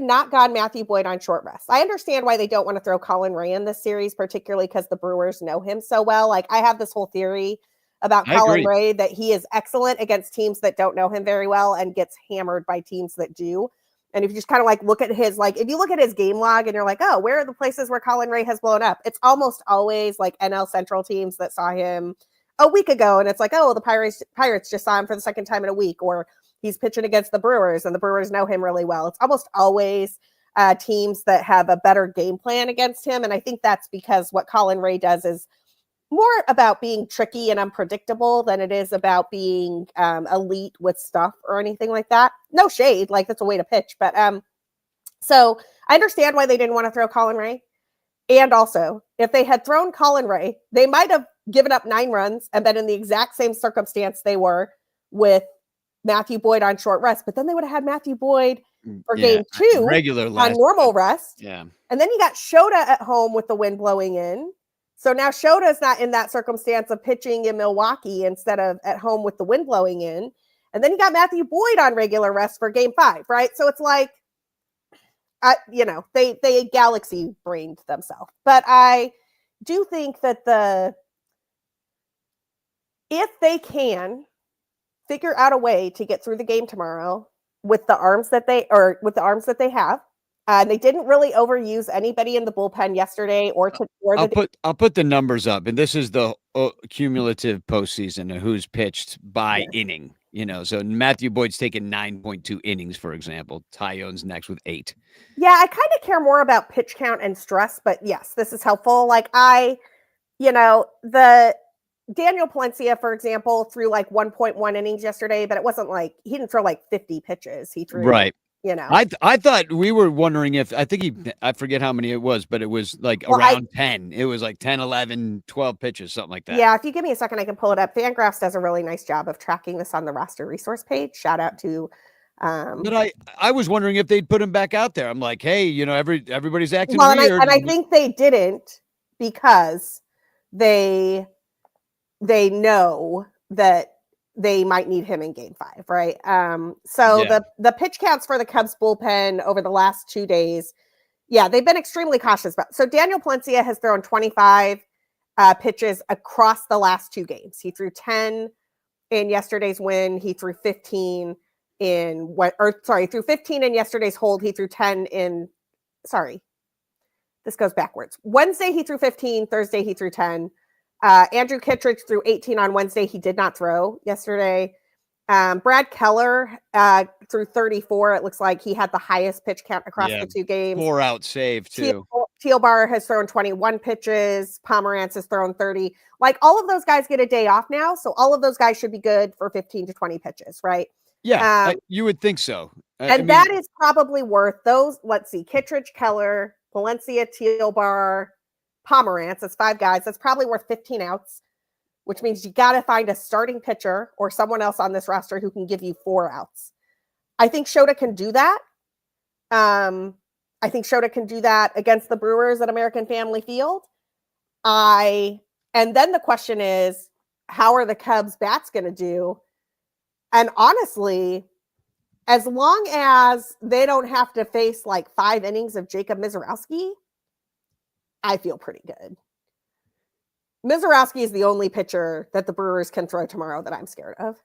not gone Matthew Boyd on short rest, I understand why they don't want to throw Colin Ray in this series, particularly because the Brewers know him so well. Like, I have this whole theory about Colin Ray that he is excellent against teams that don't know him very well and gets hammered by teams that do. And if you just kind of like look at his, like, if you look at his game log and you're like, oh, where are the places where Colin Ray has blown up? It's almost always like NL Central teams that saw him a week ago. And it's like, oh, the Pirates just saw him for the second time in a week, or he's pitching against the Brewers and the Brewers know him really well. It's almost always teams that have a better game plan against him. And I think that's because what Colin Ray does is more about being tricky and unpredictable than it is about being elite with stuff or anything like that. No shade, like that's a way to pitch. But so I understand why they didn't want to throw Colin Ray. And also, if they had thrown Colin Ray, they might have given up 9 runs and been in the exact same circumstance they were with Matthew Boyd on short rest. But then they would have had Matthew Boyd for game 2 regular on normal rest. Yeah. And then you got Shota at home with the wind blowing in. So now Shota's not in that circumstance of pitching in Milwaukee instead of at home with the wind blowing in. And then you got Matthew Boyd on regular rest for game 5, right? So it's like, they galaxy brained themselves. But I do think that if they can figure out a way to get through the game tomorrow with the arms that they have, and they didn't really overuse anybody in the bullpen yesterday I'll put the numbers up, and this is the cumulative postseason of who's pitched by inning. So Matthew Boyd's taken 9.2 innings, for example. Tyone's next with 8. Yeah, I kind of care more about pitch count and stress, but yes, this is helpful. Like the Daniel Palencia, for example, threw like 1.1 innings yesterday, but it wasn't like he didn't throw like 50 pitches. He threw I thought we were wondering if I forget how many it was, but it was like around 10. It was like 10, 11, 12 pitches, something like that. Yeah, if you give me a second, I can pull it up. Fangraphs does a really nice job of tracking this on the roster resource page. Shout out to but I was wondering if they'd put him back out there. I'm like, hey, everybody's acting weird. And I think they didn't because they know that they might need him in game 5, right? The pitch counts for the Cubs bullpen over the last 2 days, they've been extremely cautious about. So Daniel Palencia has thrown 25 pitches across the last 2 games. He threw 10 in yesterday's win. He threw 15 threw 15 in yesterday's hold. He threw 10 this goes backwards. Wednesday, he threw 15. Thursday, he threw 10. Andrew Kittredge threw 18 on Wednesday. He did not throw yesterday. Brad Keller threw 34. It looks like he had the highest pitch count across the 2 games. 4-out save too. Tealbar has thrown 21 pitches. Pomerantz has thrown 30. Like all of those guys get a day off now. So all of those guys should be good for 15 to 20 pitches, right? Yeah, you would think so. That is probably worth those. Let's see. Kittredge, Keller, Palencia, Tealbar, Pomerantz. That's 5 guys. That's probably worth 15 outs, which means you got to find a starting pitcher or someone else on this roster who can give you 4 outs. I think Shota can do that. I think Shota can do that against the Brewers at American Family Field. And then the question is, how are the Cubs bats going to do? And honestly, as long as they don't have to face like 5 innings of Jacob Mizorowski, I feel pretty good. Mizorowski is the only pitcher that the Brewers can throw tomorrow that I'm scared of.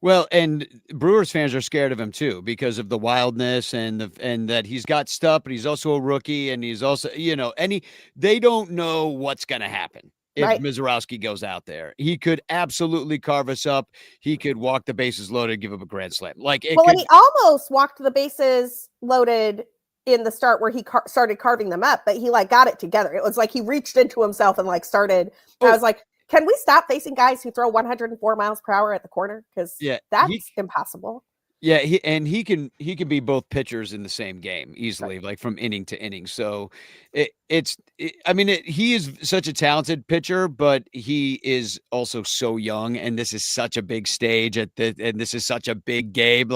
Well, and Brewers fans are scared of him too because of the wildness and that he's got stuff, but he's also a rookie and he's also, they don't know what's going to happen. If Mizorowski goes out there, he could absolutely carve us up. He could walk the bases loaded, give up a grand slam. He almost walked the bases loaded in the start where he started carving them up, but he got it together. It was like he reached into himself and started. I was like, can we stop facing guys who throw 104 miles per hour at the corner? Because that's impossible. Yeah, he can be both pitchers in the same game easily, from inning to inning. So he is such a talented pitcher, but he is also so young, and this is such a big stage and this is such a big game.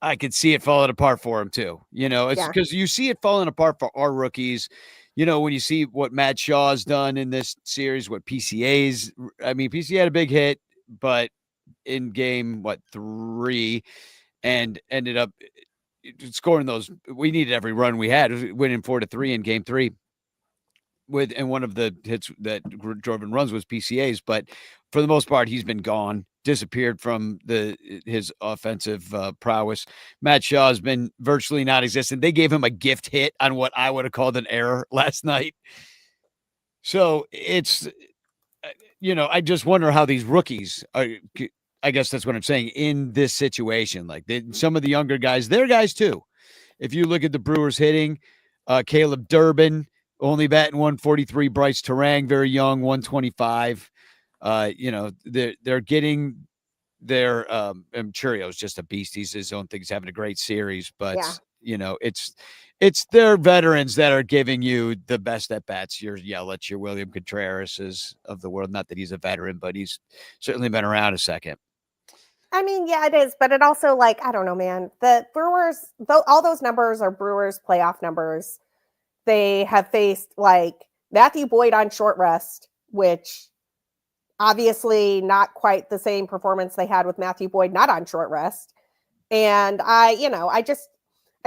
I could see it falling apart for him too. It's because you see it falling apart for our rookies. When you see what Matt Shaw's done in this series, what PCA had a big hit, but in game 3 and ended up scoring those. We needed every run we had, winning 4-3 in game 3 and one of the hits that drove in runs was PCA's, but for the most part he's been gone, disappeared from his offensive prowess. Matt Shaw has been virtually non-existent. They gave him a gift hit on what I would have called an error last night. So it's I just wonder how these rookies are. I guess that's what I'm saying in this situation. Some of the younger guys, they're guys too. If you look at the Brewers hitting, Caleb Durbin, only batting 143. Bryce Terang, very young, 125. They're getting their Churio's just a beast. He's his own thing. He's having a great series, but it's their veterans that are giving you the best at bats. Your Yelich, your William Contreras of the world. Not that he's a veteran, but he's certainly been around a second. I mean, yeah, it is, but it also, like, I don't know, man. The Brewers, though, all those numbers are Brewers playoff numbers. They have faced, like, Matthew Boyd on short rest, which obviously not quite the same performance they had with Matthew Boyd not on short rest. And I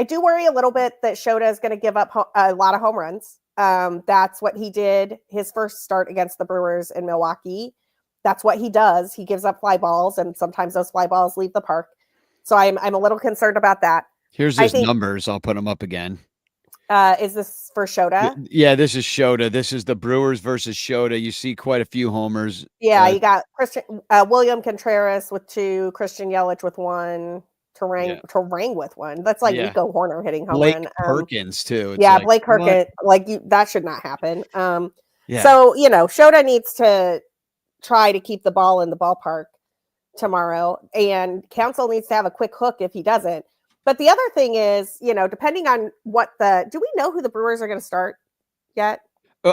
do worry a little bit that Shota is going to give up a lot of home runs. That's what he did his first start against the Brewers in Milwaukee. That's what he does. He gives up fly balls, and sometimes those fly balls leave the park. So I'm a little concerned about that. Here's his numbers. I'll put them up again. Is this for Shota? Yeah, this is Shota. This is the Brewers versus Shota. You see quite a few homers. Yeah, you got William Contreras with 2, Christian Yelich with 1, Terang with 1. That's like Nico Horner hitting home Blake run. Perkins too. It's like, Blake Perkins. That should not happen. So Shota needs to try to keep the ball in the ballpark tomorrow, and Counsell needs to have a quick hook if he doesn't. But the other thing is, depending on do we know who the Brewers are going to start yet?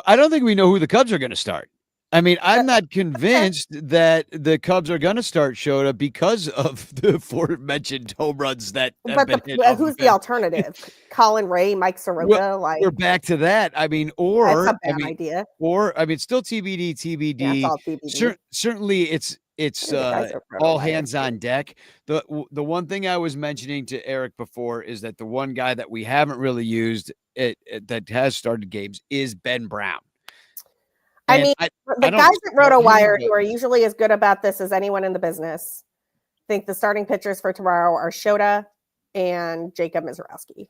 I don't think we know who the Cubs are going to start. I mean, I'm not convinced that the Cubs are going to start Shota because of the aforementioned home runs that have been hit. Who's the alternative? Colin Ray, Mike Soroka? Well, we're back to that. I mean, or that's a bad idea. Or I mean, still TBD. Yeah, it's all TBD. Certainly, it's all hands on deck. The one thing I was mentioning to Eric before is that the one guy that we haven't really used that has started games is Ben Brown. I mean, the guys at RotoWire, who are usually as good about this as anyone in the business, think the starting pitchers for tomorrow are Shota and Jacob Mizorowski.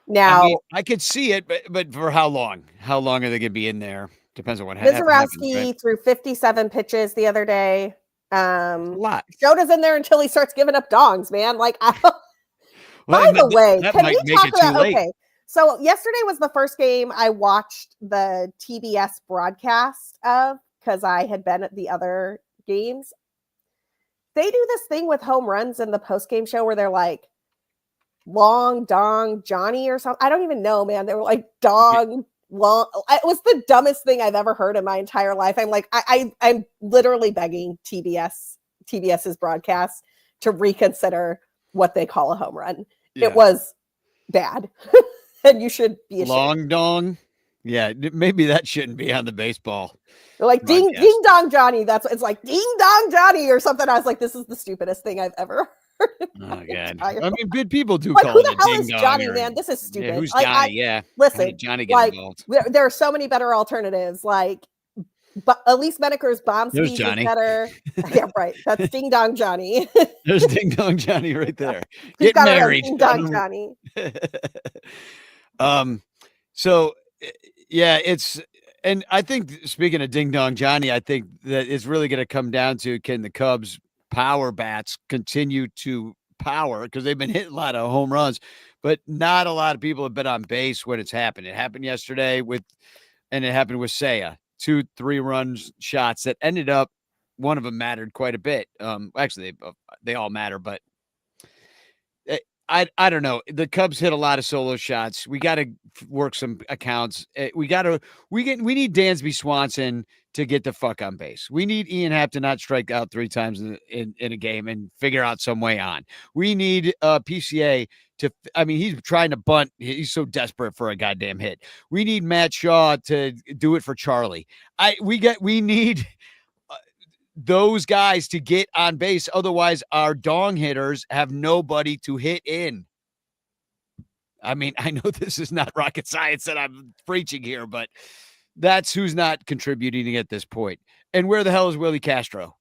Now, I could see it, but for how long? How long are they going to be in there? Depends on what happens. Mizorowski threw 57 pitches the other day. A lot. Shota's in there until he starts giving up dongs, man. By the way, can we talk about? Okay, so yesterday was the first game I watched the TBS broadcast of because I had been at the other games. They do this thing with home runs in the post-game show where they're like, long dong Johnny or something. I don't even know, man. They were like dong long. It was the dumbest thing I've ever heard in my entire life. I'm like, I'm literally begging TBS's broadcast to reconsider what they call a home run. Yeah. It was bad. And you should be ashamed. Long dong. Yeah, maybe that shouldn't be on the baseball. They're like ding dong Johnny. That's what it's like, ding dong Johnny or something. I was like, this is the stupidest thing I've ever heard. Oh god! I mean, good people do like, call who it the hell ding is dong. Johnny, man? This is stupid. Yeah, who's Johnny? Listen, Johnny get involved. There are so many better alternatives. Like, but Elise Menaker's bomb speed is better. Yeah, right. That's ding dong Johnny. There's ding dong Johnny right there. Get married, ding dong Johnny. So yeah, and I think speaking of ding dong Johnny, I think that it's really going to come down to can the Cubs power bats continue to power because they've been hitting a lot of home runs, but not a lot of people have been on base when it's happened. It happened yesterday and it happened with Seiya, 2-3 runs shots that ended up, one of them mattered quite a bit. Actually they all matter, but I don't know. The Cubs hit a lot of solo shots. We got to work some accounts. We need Dansby Swanson to get the fuck on base. We need Ian Happ to not strike out 3 times in a game and figure out some way on. We need PCA he's trying to bunt. He's so desperate for a goddamn hit. We need Matt Shaw to do it for Charlie. We need those guys to get on base. Otherwise, our dong hitters have nobody to hit in. I mean, I know this is not rocket science that I'm preaching here, but that's who's not contributing at this point. And where the hell is Willie Castro?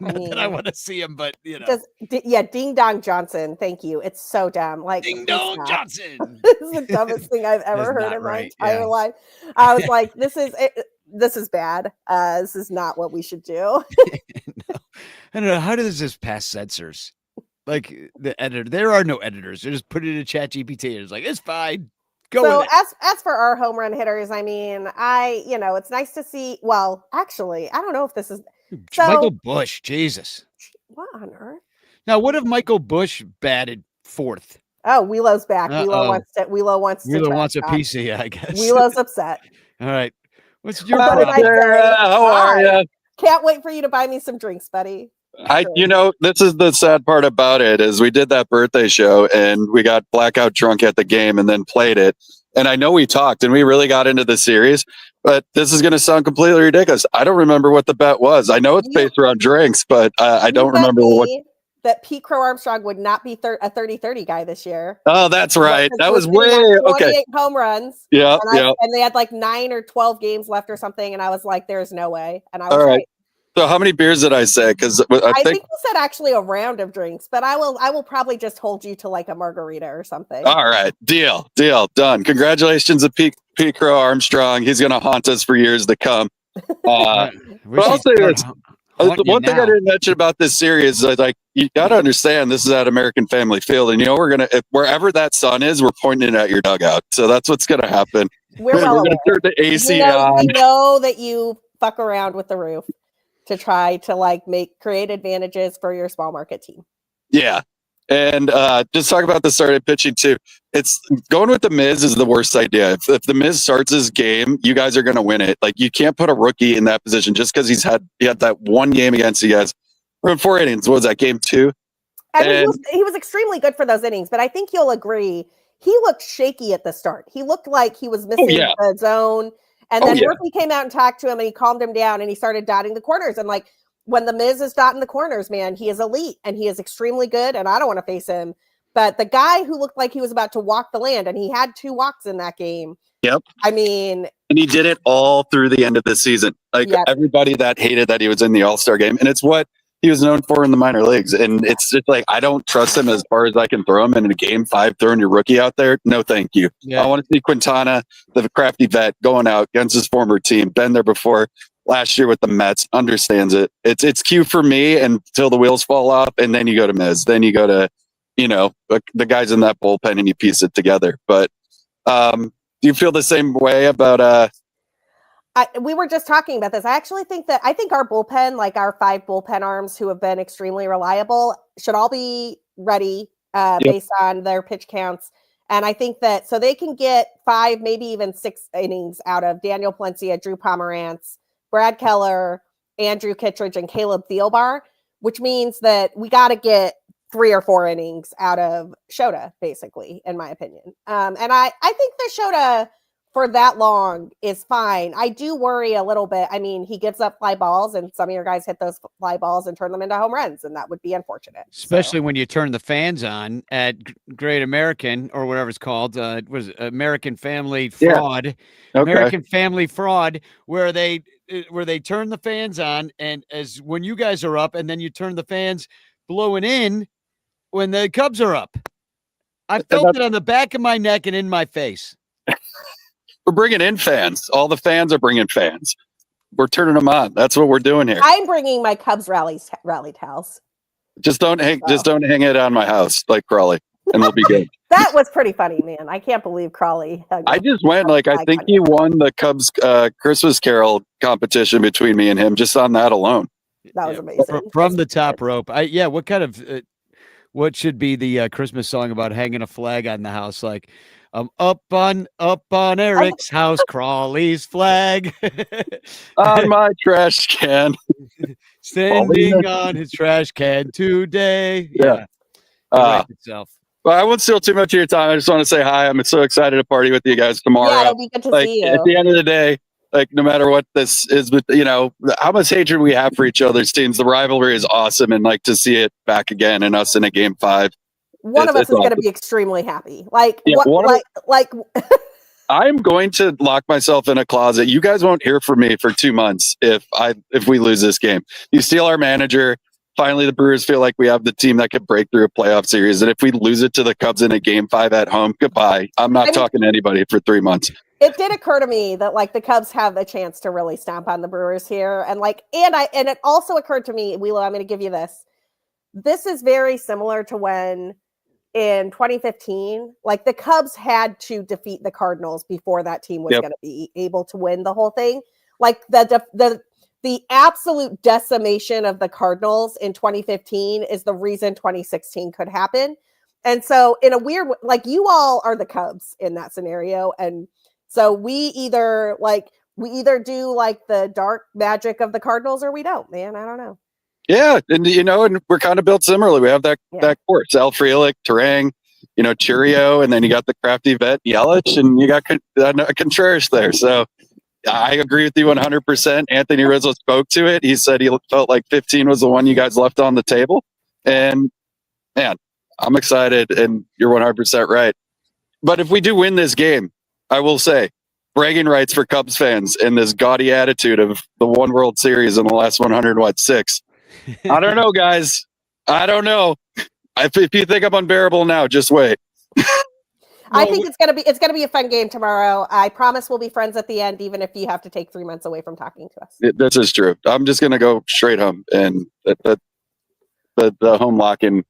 Not that I want to see him, but Ding Dong Johnson. Thank you. It's so dumb. Like Ding Dong Johnson. This is the dumbest thing I've ever heard in my entire life. I was like, this is bad. This is not what we should do. No. I don't know. How does this pass censors? Like the editor, there are no editors. They just put it in ChatGPT. It's like, it's fine. Go So with it. as for our home run hitters, I mean, it's nice to see. Well, actually, I don't know if this is so. Michael Bush, Jesus. What on earth? Now, what if Michael Bush batted fourth? Oh, Wheelo's back. Uh-oh. Wheelo wants to Wheeler wants a talk. piece of you, I guess. Wheelo's upset. All right. What's your What did problem? I say? How are Hi. you? Can't wait for you to buy me some drinks, buddy. This is the sad part about it is we did that birthday show and we got blackout drunk at the game and then played it. And I know we talked and we really got into the series, but this is going to sound completely ridiculous. I don't remember what the bet was. I know it's based around drinks, but I don't remember what. That Pete Crow Armstrong would not be a 30-30 guy this year. Oh, that's right. That was way 28 okay. home runs. Yeah, and they had like 9 or 12 games left or something, and I was like, "There's no way." And I was all right. right. So how many beers did I say? Because I think you said actually a round of drinks, but I will probably just hold you to like a margarita or something. All right, deal, done. Congratulations to Pete Crow Armstrong. He's going to haunt us for years to come. But I'll say this. One thing I didn't mention about this series is like you got to understand this is at American Family Field, and we're gonna wherever that sun is, we're pointing it at your dugout. So that's what's going to happen. We're going to turn the AC on. We know that you fuck around with the roof to try to create advantages for your small market team. Yeah. And just talk about the starting pitching too. It's going with the Miz is the worst idea. If the Miz starts his game, you guys are going to win it. Like you can't put a rookie in that position just because he had that one game against you guys. From 4 innings, what was that, game 2? I mean, he was extremely good for those innings, but I think you'll agree he looked shaky at the start. He looked like he was missing the zone. And then Murphy came out and talked to him and he calmed him down and he started dotting the corners. And like when the Miz is dotting the corners, man, he is elite and he is extremely good. And I don't want to face him. But the guy who looked like he was about to walk the land, and he had 2 walks in that game. Yep. I mean, and he did it all through the end of the season. Like everybody that hated that he was in the All-Star game. And it's what he was known for in the minor leagues. And it's just like, I don't trust him as far as I can throw him. And in a game 5, throwing your rookie out there, no, thank you. Yeah. I want to see Quintana, the crafty vet, going out against his former team. Been there before last year with the Mets, understands it. It's cute for me until the wheels fall off. And then you go to Miz. Then you go to, the guys in that bullpen and you piece it together. But do you feel the same way about we were just talking about this. I actually think our bullpen, like our 5 bullpen arms who have been extremely reliable, should all be ready based on their pitch counts. And I think that so they can get 5, maybe even 6 innings out of Daniel Palencia, Drew Pomerantz, Brad Keller, Andrew Kittredge, and Caleb Thielbar, which means that we got to get 3 or 4 innings out of Shota, basically, in my opinion. And I think that Shota for that long is fine. I do worry a little bit. I mean, he gives up fly balls, and some of your guys hit those fly balls and turn them into home runs, and that would be unfortunate. Especially when you turn the fans on at Great American or whatever it's called. It was American Family Fraud. Yeah. Okay. American Family Fraud, where they turn the fans on, and as when you guys are up, and then you turn the fans blowing in when the Cubs are up. I felt it on the back of my neck and in my face. We're bringing in fans. All the fans are bringing fans. We're turning them on. That's what we're doing here. I'm bringing my Cubs rally towels. Just don't hang it on my house like Crawley, and we'll be good. That was pretty funny, man. I can't believe Crawley. I just went I think he won the Cubs Christmas Carol competition between me and him just on that alone. That was amazing. From the top rope. What kind of what should be the Christmas song about hanging a flag on the house? Like, up on Eric's house, Crawley's flag on my trash can, standing on his trash can today. Yeah. Itself. Well, I won't steal too much of your time. I just want to say hi. I'm so excited to party with you guys tomorrow. Yeah, it'll be good to see you. At the end of the day, no matter what this is, but how much hatred we have for each other's teams, the rivalry is awesome, and to see it back again and us in a game 5. One of us is going to be extremely happy. I'm going to lock myself in a closet. You guys won't hear from me for 2 months if we lose this game. You steal our manager. Finally, the Brewers feel like we have the team that could break through a playoff series. And if we lose it to the Cubs in a game 5 at home, goodbye. I'm not talking to anybody for 3 months. It did occur to me that the Cubs have a chance to really stomp on the Brewers here. And it also occurred to me, Wielo, I'm going to give you this. This is very similar to when in 2015, like the Cubs had to defeat the Cardinals before that team was going to be able to win the whole thing. Like the absolute decimation of the Cardinals in 2015 is the reason 2016 could happen. And so in a weird, like you all are the Cubs in that scenario. And so we either do like the dark magic of the Cardinals or we don't, man. I don't know. Yeah. And, and we're kind of built similarly. We have that course, Al Frelick, Terang, Cheerio, and then you got the crafty vet Yelich, and you got Contreras there. So I agree with you 100%. Anthony Rizzo spoke to it. He said he felt like 15 was the one you guys left on the table. And man, I'm excited, and you're 100% right. But if we do win this game, I will say, bragging rights for Cubs fans and this gaudy attitude of the one World Series in the last 106. I don't know, guys. I don't know. If you think I'm unbearable now, just wait. I think it's gonna be a fun game tomorrow. I promise we'll be friends at the end, even if you have to take 3 months away from talking to us. This is true. I'm just gonna go straight home, and the home lock-in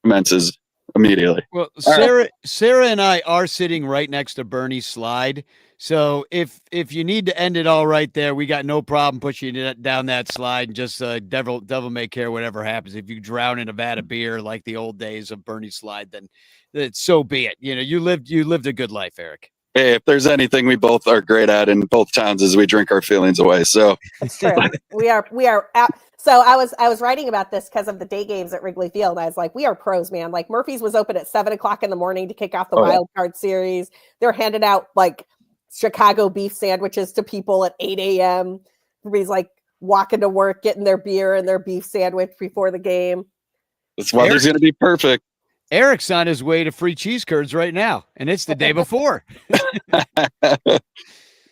commences immediately. Well, Sarah and I are sitting right next to Bernie's slide. So if you need to end it all right there, we got no problem pushing it down that slide. And just devil may care whatever happens. If you drown in a vat of beer like the old days of Bernie's slide, then so be it. You lived a good life, Eric. Hey, if there's anything we both are great at in both towns is we drink our feelings away. So that's true. we are. So I was writing about this because of the day games at Wrigley Field. I was like, we are pros, man. Like Murphy's was open at 7:00 in the morning to kick off the wild card series. They're handing out like Chicago beef sandwiches to people at 8 a.m. Everybody's like walking to work, getting their beer and their beef sandwich before the game. This weather's going to be perfect. Eric's on his way to free cheese curds right now, and it's the day before.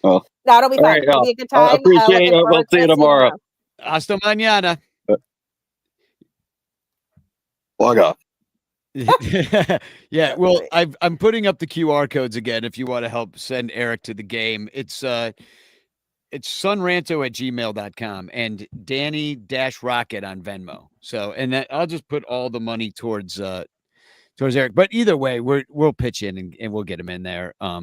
Well, no, it'll be fun. Right, it'll be a good time. Appreciate it. We'll see you tomorrow. Hasta mañana. Log off. Yeah, well, I'm putting up the QR codes again if you want to help send Eric to the game. It's sunranto@gmail.com and Danny-Rocket on Venmo. So, and that I'll just put all the money towards Eric. But either way, we'll pitch in and we'll get him in there. I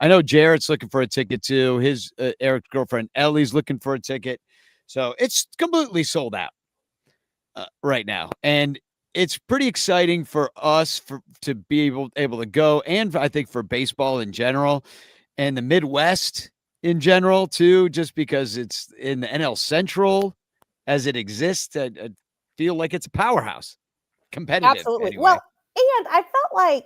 know Jarrett's looking for a ticket too. His Eric's girlfriend Ellie's looking for a ticket. So it's completely sold out right now. And it's pretty exciting for us to be able to go, and I think for baseball in general and the Midwest in general too, just because it's in the NL Central as it exists. I feel like it's a powerhouse, competitive. Absolutely. Anyway. Well, and I felt like,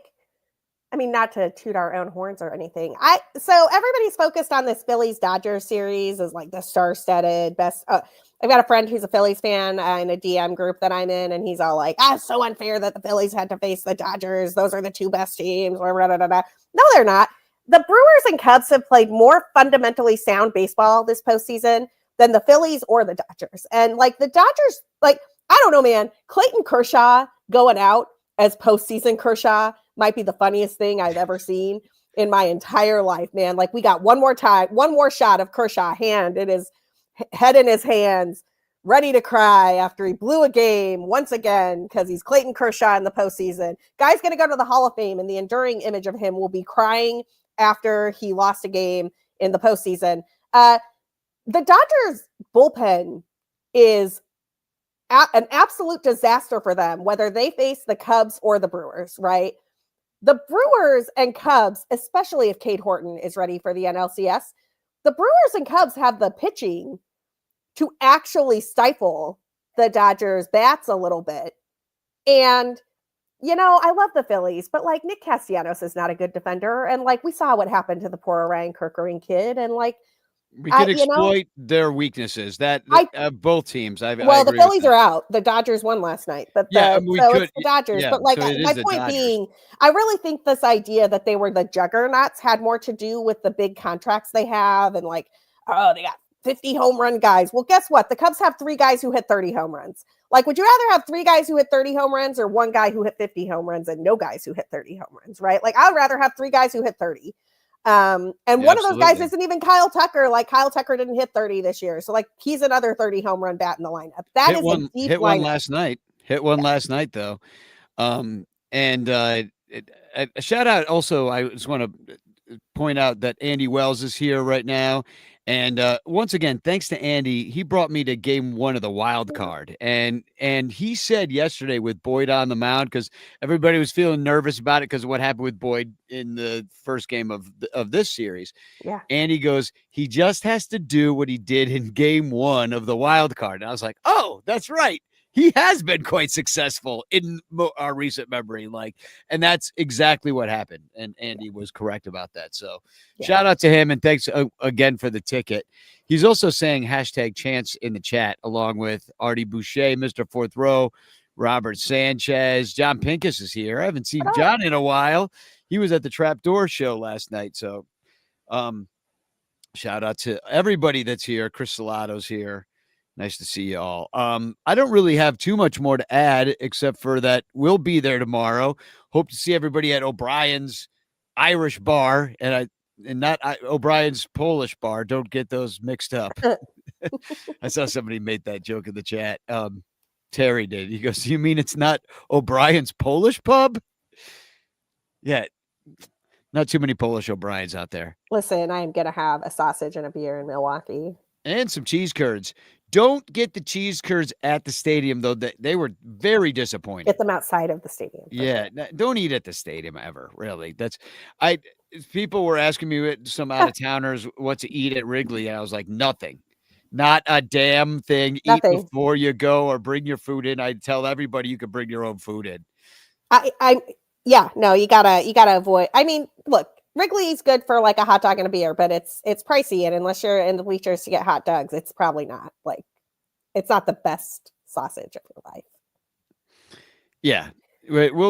I mean, not to toot our own horns or anything. So everybody's focused on this Phillies Dodgers series as like the star-studded best. I've got a friend who's a Phillies fan in a DM group that I'm in, and he's all like, it's so unfair that the Phillies had to face the Dodgers. Those are the two best teams. No, they're not. The Brewers and Cubs have played more fundamentally sound baseball this postseason than the Phillies or the Dodgers. And like the Dodgers, like, I don't know, man, Clayton Kershaw going out as postseason Kershaw might be the funniest thing I've ever seen in my entire life, man. Like we got one more shot of Kershaw head in his hands, ready to cry after he blew a game once again because he's Clayton Kershaw in the postseason. Guy's going to go to the Hall of Fame, and the enduring image of him will be crying after he lost a game in the postseason. The Dodgers bullpen is an absolute disaster for them, whether they face the Cubs or the Brewers, right? The Brewers and Cubs, especially if Cade Horton is ready for the NLCS, the Brewers and Cubs have the pitching to actually stifle the Dodgers' bats a little bit. And, I love the Phillies, but like Nick Castellanos is not a good defender. And like we saw what happened to the poor Ryan Kerkering kid. And like, we could exploit their weaknesses. Both teams. I the Phillies are out. The Dodgers won last night, but it's the Dodgers. But like my point being, I really think this idea that they were the juggernauts had more to do with the big contracts they have, and like, they got 50 home run guys. Well, guess what? The Cubs have 3 guys who hit 30 home runs. Like, would you rather have 3 guys who hit 30 home runs or 1 guy who hit 50 home runs and no guys who hit 30 home runs? Right? Like, I'd rather have 3 guys who hit 30. And one of those guys isn't even Kyle Tucker. Like Kyle Tucker didn't hit 30 this year. So like he's another 30 home run bat in the lineup. That is a deep lineup. Hit one last night though. And a shout out also, I just want to point out that Andy Wells is here right now. And once again, thanks to Andy, he brought me to game 1 of the wild card. And he said yesterday with Boyd on the mound, because everybody was feeling nervous about it because of what happened with Boyd in the first game of this series. Yeah. And he goes, he just has to do what he did in game 1 of the wild card. And I was like, oh, that's right. He has been quite successful in our recent memory. And that's exactly what happened. And Andy was correct about that. So shout out to him. And thanks again for the ticket. He's also saying #chance in the chat, along with Artie Boucher, Mr. Fourth Row, Robert Sanchez. John Pincus is here. I haven't seen John in a while. He was at the Trapdoor show last night. So shout out to everybody that's here. Chris Salato's here. Nice to see you all. I don't really have too much more to add, except for that we'll be there tomorrow. Hope to see everybody at O'Brien's Irish bar and not O'Brien's Polish bar. Don't get those mixed up. I saw somebody made that joke in the chat. Terry did. He goes, "You mean it's not O'Brien's Polish pub?" Yeah. Not too many Polish O'Briens out there. Listen, I am going to have a sausage and a beer in Milwaukee. And some cheese curds. Don't get the cheese curds at the stadium, though. They were very disappointing. Get them outside of the stadium. Yeah, don't eat at the stadium ever. Really, people were asking me, some out of towners, what to eat at Wrigley, and I was like, nothing, not a damn thing. Nothing. Eat before you go, or bring your food in. I tell everybody you can bring your own food in. You gotta avoid. I mean, look. Wrigley's good for like a hot dog and a beer, but it's pricey, and unless you're in the bleachers to get hot dogs, it's probably not it's not the best sausage of your life. Yeah,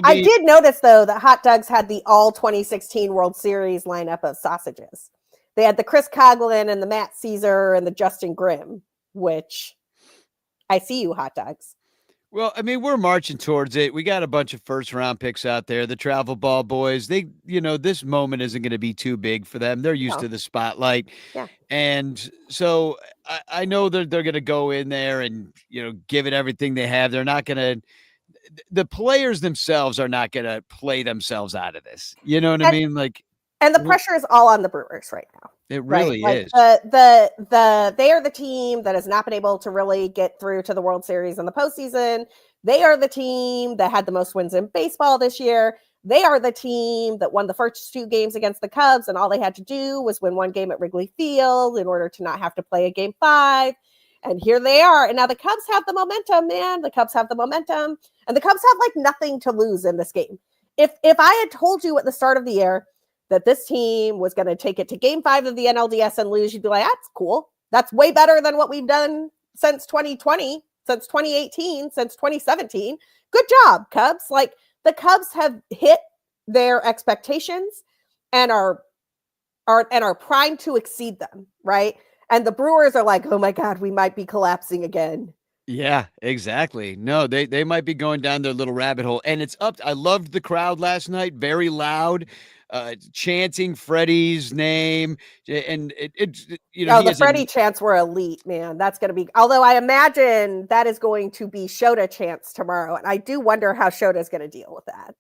I did notice though that hot dogs had the all 2016 World Series lineup of sausages. They had the Chris Coughlin and the Matt Caesar and the Justin Grimm, which I see you hot dogs. Well, I mean, we're marching towards it. We got a bunch of first round picks out there. The travel ball boys, this moment isn't going to be too big for them. They're used to the spotlight. Yeah. And so I know they're going to go in there and, give it everything they have. They're not going to, the players themselves are not going to play themselves out of this. You know what I mean? And the pressure is all on the Brewers right now. It really is. They are the team that has not been able to really get through to the World Series in the postseason. They are the team that had the most wins in baseball this year. They are the team that won the first 2 games against the Cubs, and all they had to do was win 1 game at Wrigley Field in order to not have to play a game 5. And here they are. And now the Cubs have the momentum, man. The Cubs have the momentum. And the Cubs have nothing to lose in this game. If I had told you at the start of the year that this team was going to take it to game 5 of the NLDS and lose, you'd be like, that's cool. That's way better than what we've done since 2020, since 2018, since 2017. Good job, Cubs. The Cubs have hit their expectations and are primed to exceed them, right? And the Brewers are like, oh my God, we might be collapsing again. Yeah, exactly. No, they might be going down their little rabbit hole. And it's up. I loved the crowd last night. Very loud. Chanting Freddie's name, and the Freddie chants were elite, man. That's going to be, although I imagine that is going to be Shota chants tomorrow, and I do wonder how Shota's going to deal with that.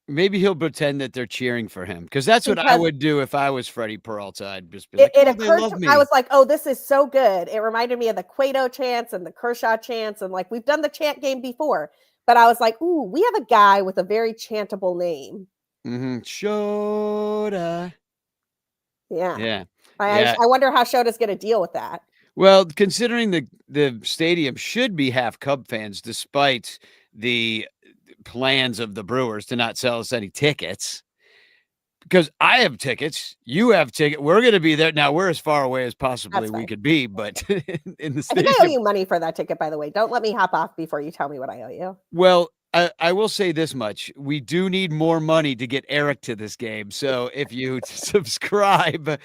Maybe he'll pretend that they're cheering for him, because that's what I would do if I was Freddie Peralta. I'd just be like, it occurred to me. I was like, oh, this is so good. It reminded me of the Cueto chants and the Kershaw chants, and we've done the chant game before, but I was like, ooh, we have a guy with a very chantable name. Mm-hmm. Shota. Yeah. I wonder how Shota's going to deal with that. Well, considering the stadium should be half Cub fans, despite the plans of the Brewers to not sell us any tickets, because I have tickets, you have tickets. We're going to be there. Now, we're as far away as possibly we could be, but in the stadium. I think I owe you money for that ticket, by the way. Don't let me hop off before you tell me what I owe you. Well, I will say this much. We do need more money to get Eric to this game. So if you subscribe,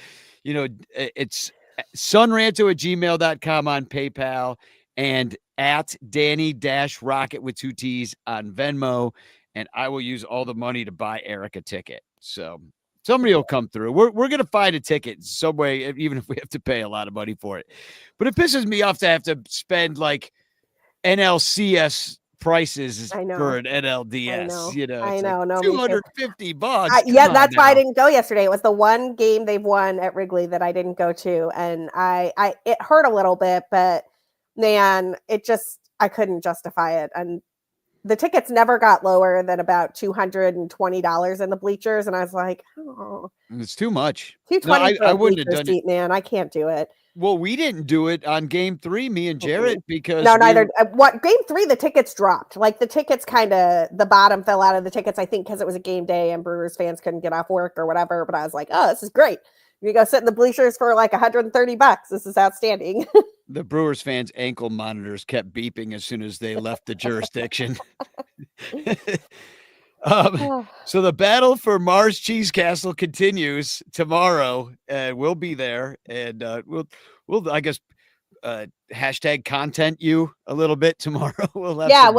it's sunranto@gmail.com on PayPal and at Danny-Rocket with 2 T's on Venmo. And I will use all the money to buy Eric a ticket. So somebody will come through. We're going to find a ticket some way, even if we have to pay a lot of money for it. But it pisses me off to have to spend NLCS prices I know. for an I NLDS. know. You know, I it's know. like No, me too. $250. Yeah, Come on that's why I now. didn't go yesterday. It was the one game they've won at Wrigley that I didn't go to, and it hurt a little bit, but man, I couldn't justify it. And the tickets never got lower than about $220 in the bleachers, and I was like, oh, It's too much. $220 for I a wouldn't have bleacher done it. seat, man. I can't do it. Well, we didn't do it on game 3, me and Jarrett, because No, neither. What game 3? The tickets dropped. Like the tickets the bottom fell out of the tickets. I think because it was a game day and Brewers fans couldn't get off work or whatever. But I was like, oh, this is great. You go sit in the bleachers for like $130. This is outstanding. the Brewers fans' ankle monitors kept beeping as soon as they left the jurisdiction. So the battle for Mars Cheese Castle continues tomorrow, and we'll be there, and we'll I guess hashtag content you a little bit tomorrow. We'll have are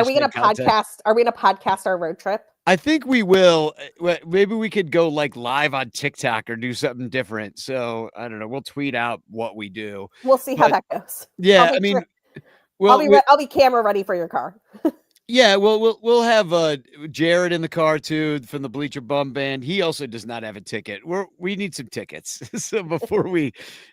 we going to podcast? Are we going to podcast our road trip? I think we will. Maybe we could go like live on TikTok or do something different. So I don't know. We'll tweet out what we do. We'll see how that goes. Yeah, I'll be camera ready for your car. Yeah, well, we'll have Jared in the car too from the Bleacher Bum Band. He also does not have a ticket. We need some tickets so before we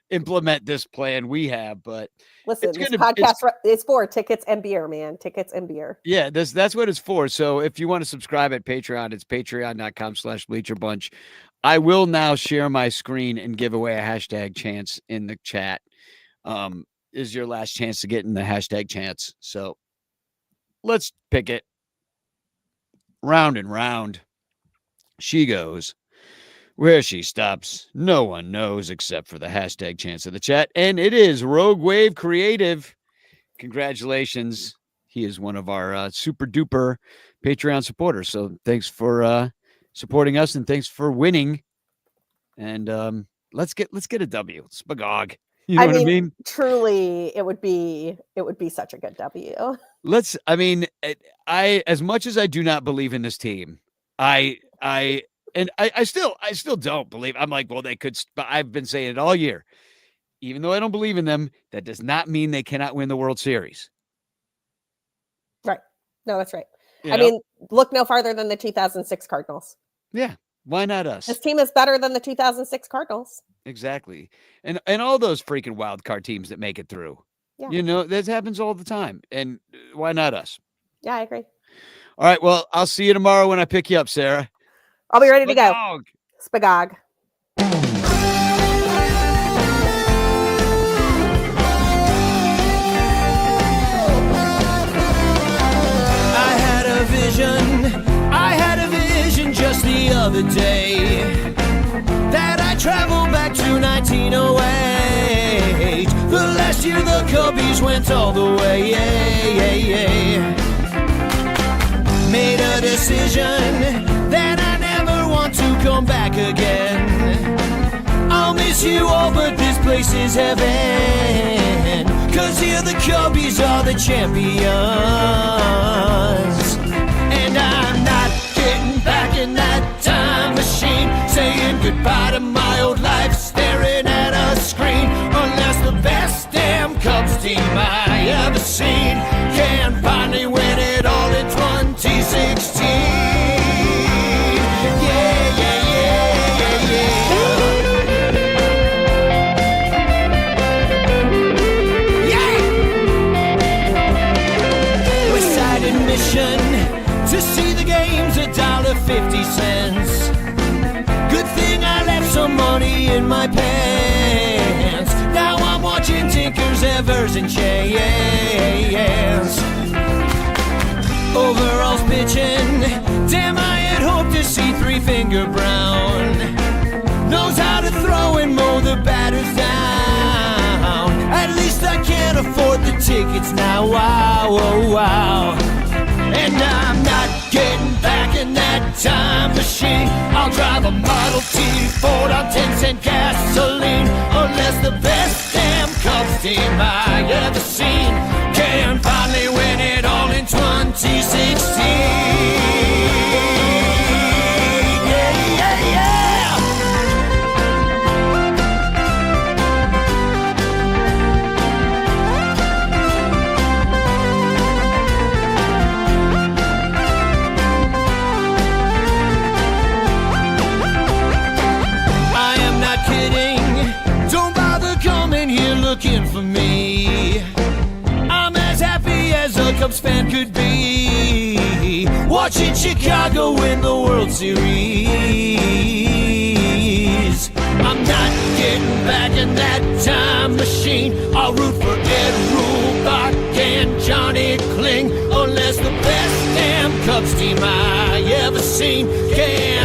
implement this plan we have. But listen, this podcast is for tickets and beer, man. Tickets and beer. Yeah, that's what it's for. So if you want to subscribe at Patreon, it's patreon.com/BleacherBunch. I will now share my screen and give away a hashtag chance in the chat. Is your last chance to get in the hashtag chance. So let's pick it. Round and round she goes. Where she stops, no one knows except for the hashtag chance of the chat. And it is Rogue Wave Creative. Congratulations. He is one of our super duper Patreon supporters. So thanks for supporting us, and thanks for winning. And let's get a W. Spagog. You know what I mean? Truly, it would be such a good W. I as much as I do not believe in this team, I still don't believe. I'm like, well, they could. I've been saying it all year. Even though I don't believe in them, that does not mean they cannot win the World Series. Right. No, that's right. Look no farther than the 2006 Cardinals. Yeah. Why not us? This team is better than the 2006 Cardinals. Exactly. And all those freaking wild card teams that make it through. Yeah. That happens all the time. And why not us? Yeah, I agree. All right. Well, I'll see you tomorrow when I pick you up, Sarah. I'll be ready to go. Spagog. I had a vision just the other day that I traveled back to 1908, the last year the Cubbies went all the way. Made a decision that I never want to come back again. I'll miss you all, but this place is heaven, 'cause here the Cubbies are the champions. And I'm not getting back in that time machine, saying goodbye to my old life, staring at a screen, unless the best damn Cubs team I ever seen can finally win it all in 2016. To see the game's $1.50. Good thing I left some money in my pants. Now I'm watching Tinkers, Evers, and Chance. Overall's pitching, damn, I had hoped to see Three-Finger Brown. Knows how to throw and mow the batters down. At least I can't afford the tickets now. Wow, oh, wow. And I'm not getting back in that time machine. I'll drive a Model T Ford on 10-cent gasoline, unless the best damn Cubs team I ever seen can finally win it all in 2016. wasn't for me, I'm as happy as a Cubs fan could be, watching Chicago win the World Series. I'm not getting back in that time machine. I'll root for Ed Rubach and Johnny Kling, unless the best damn Cubs team I ever seen can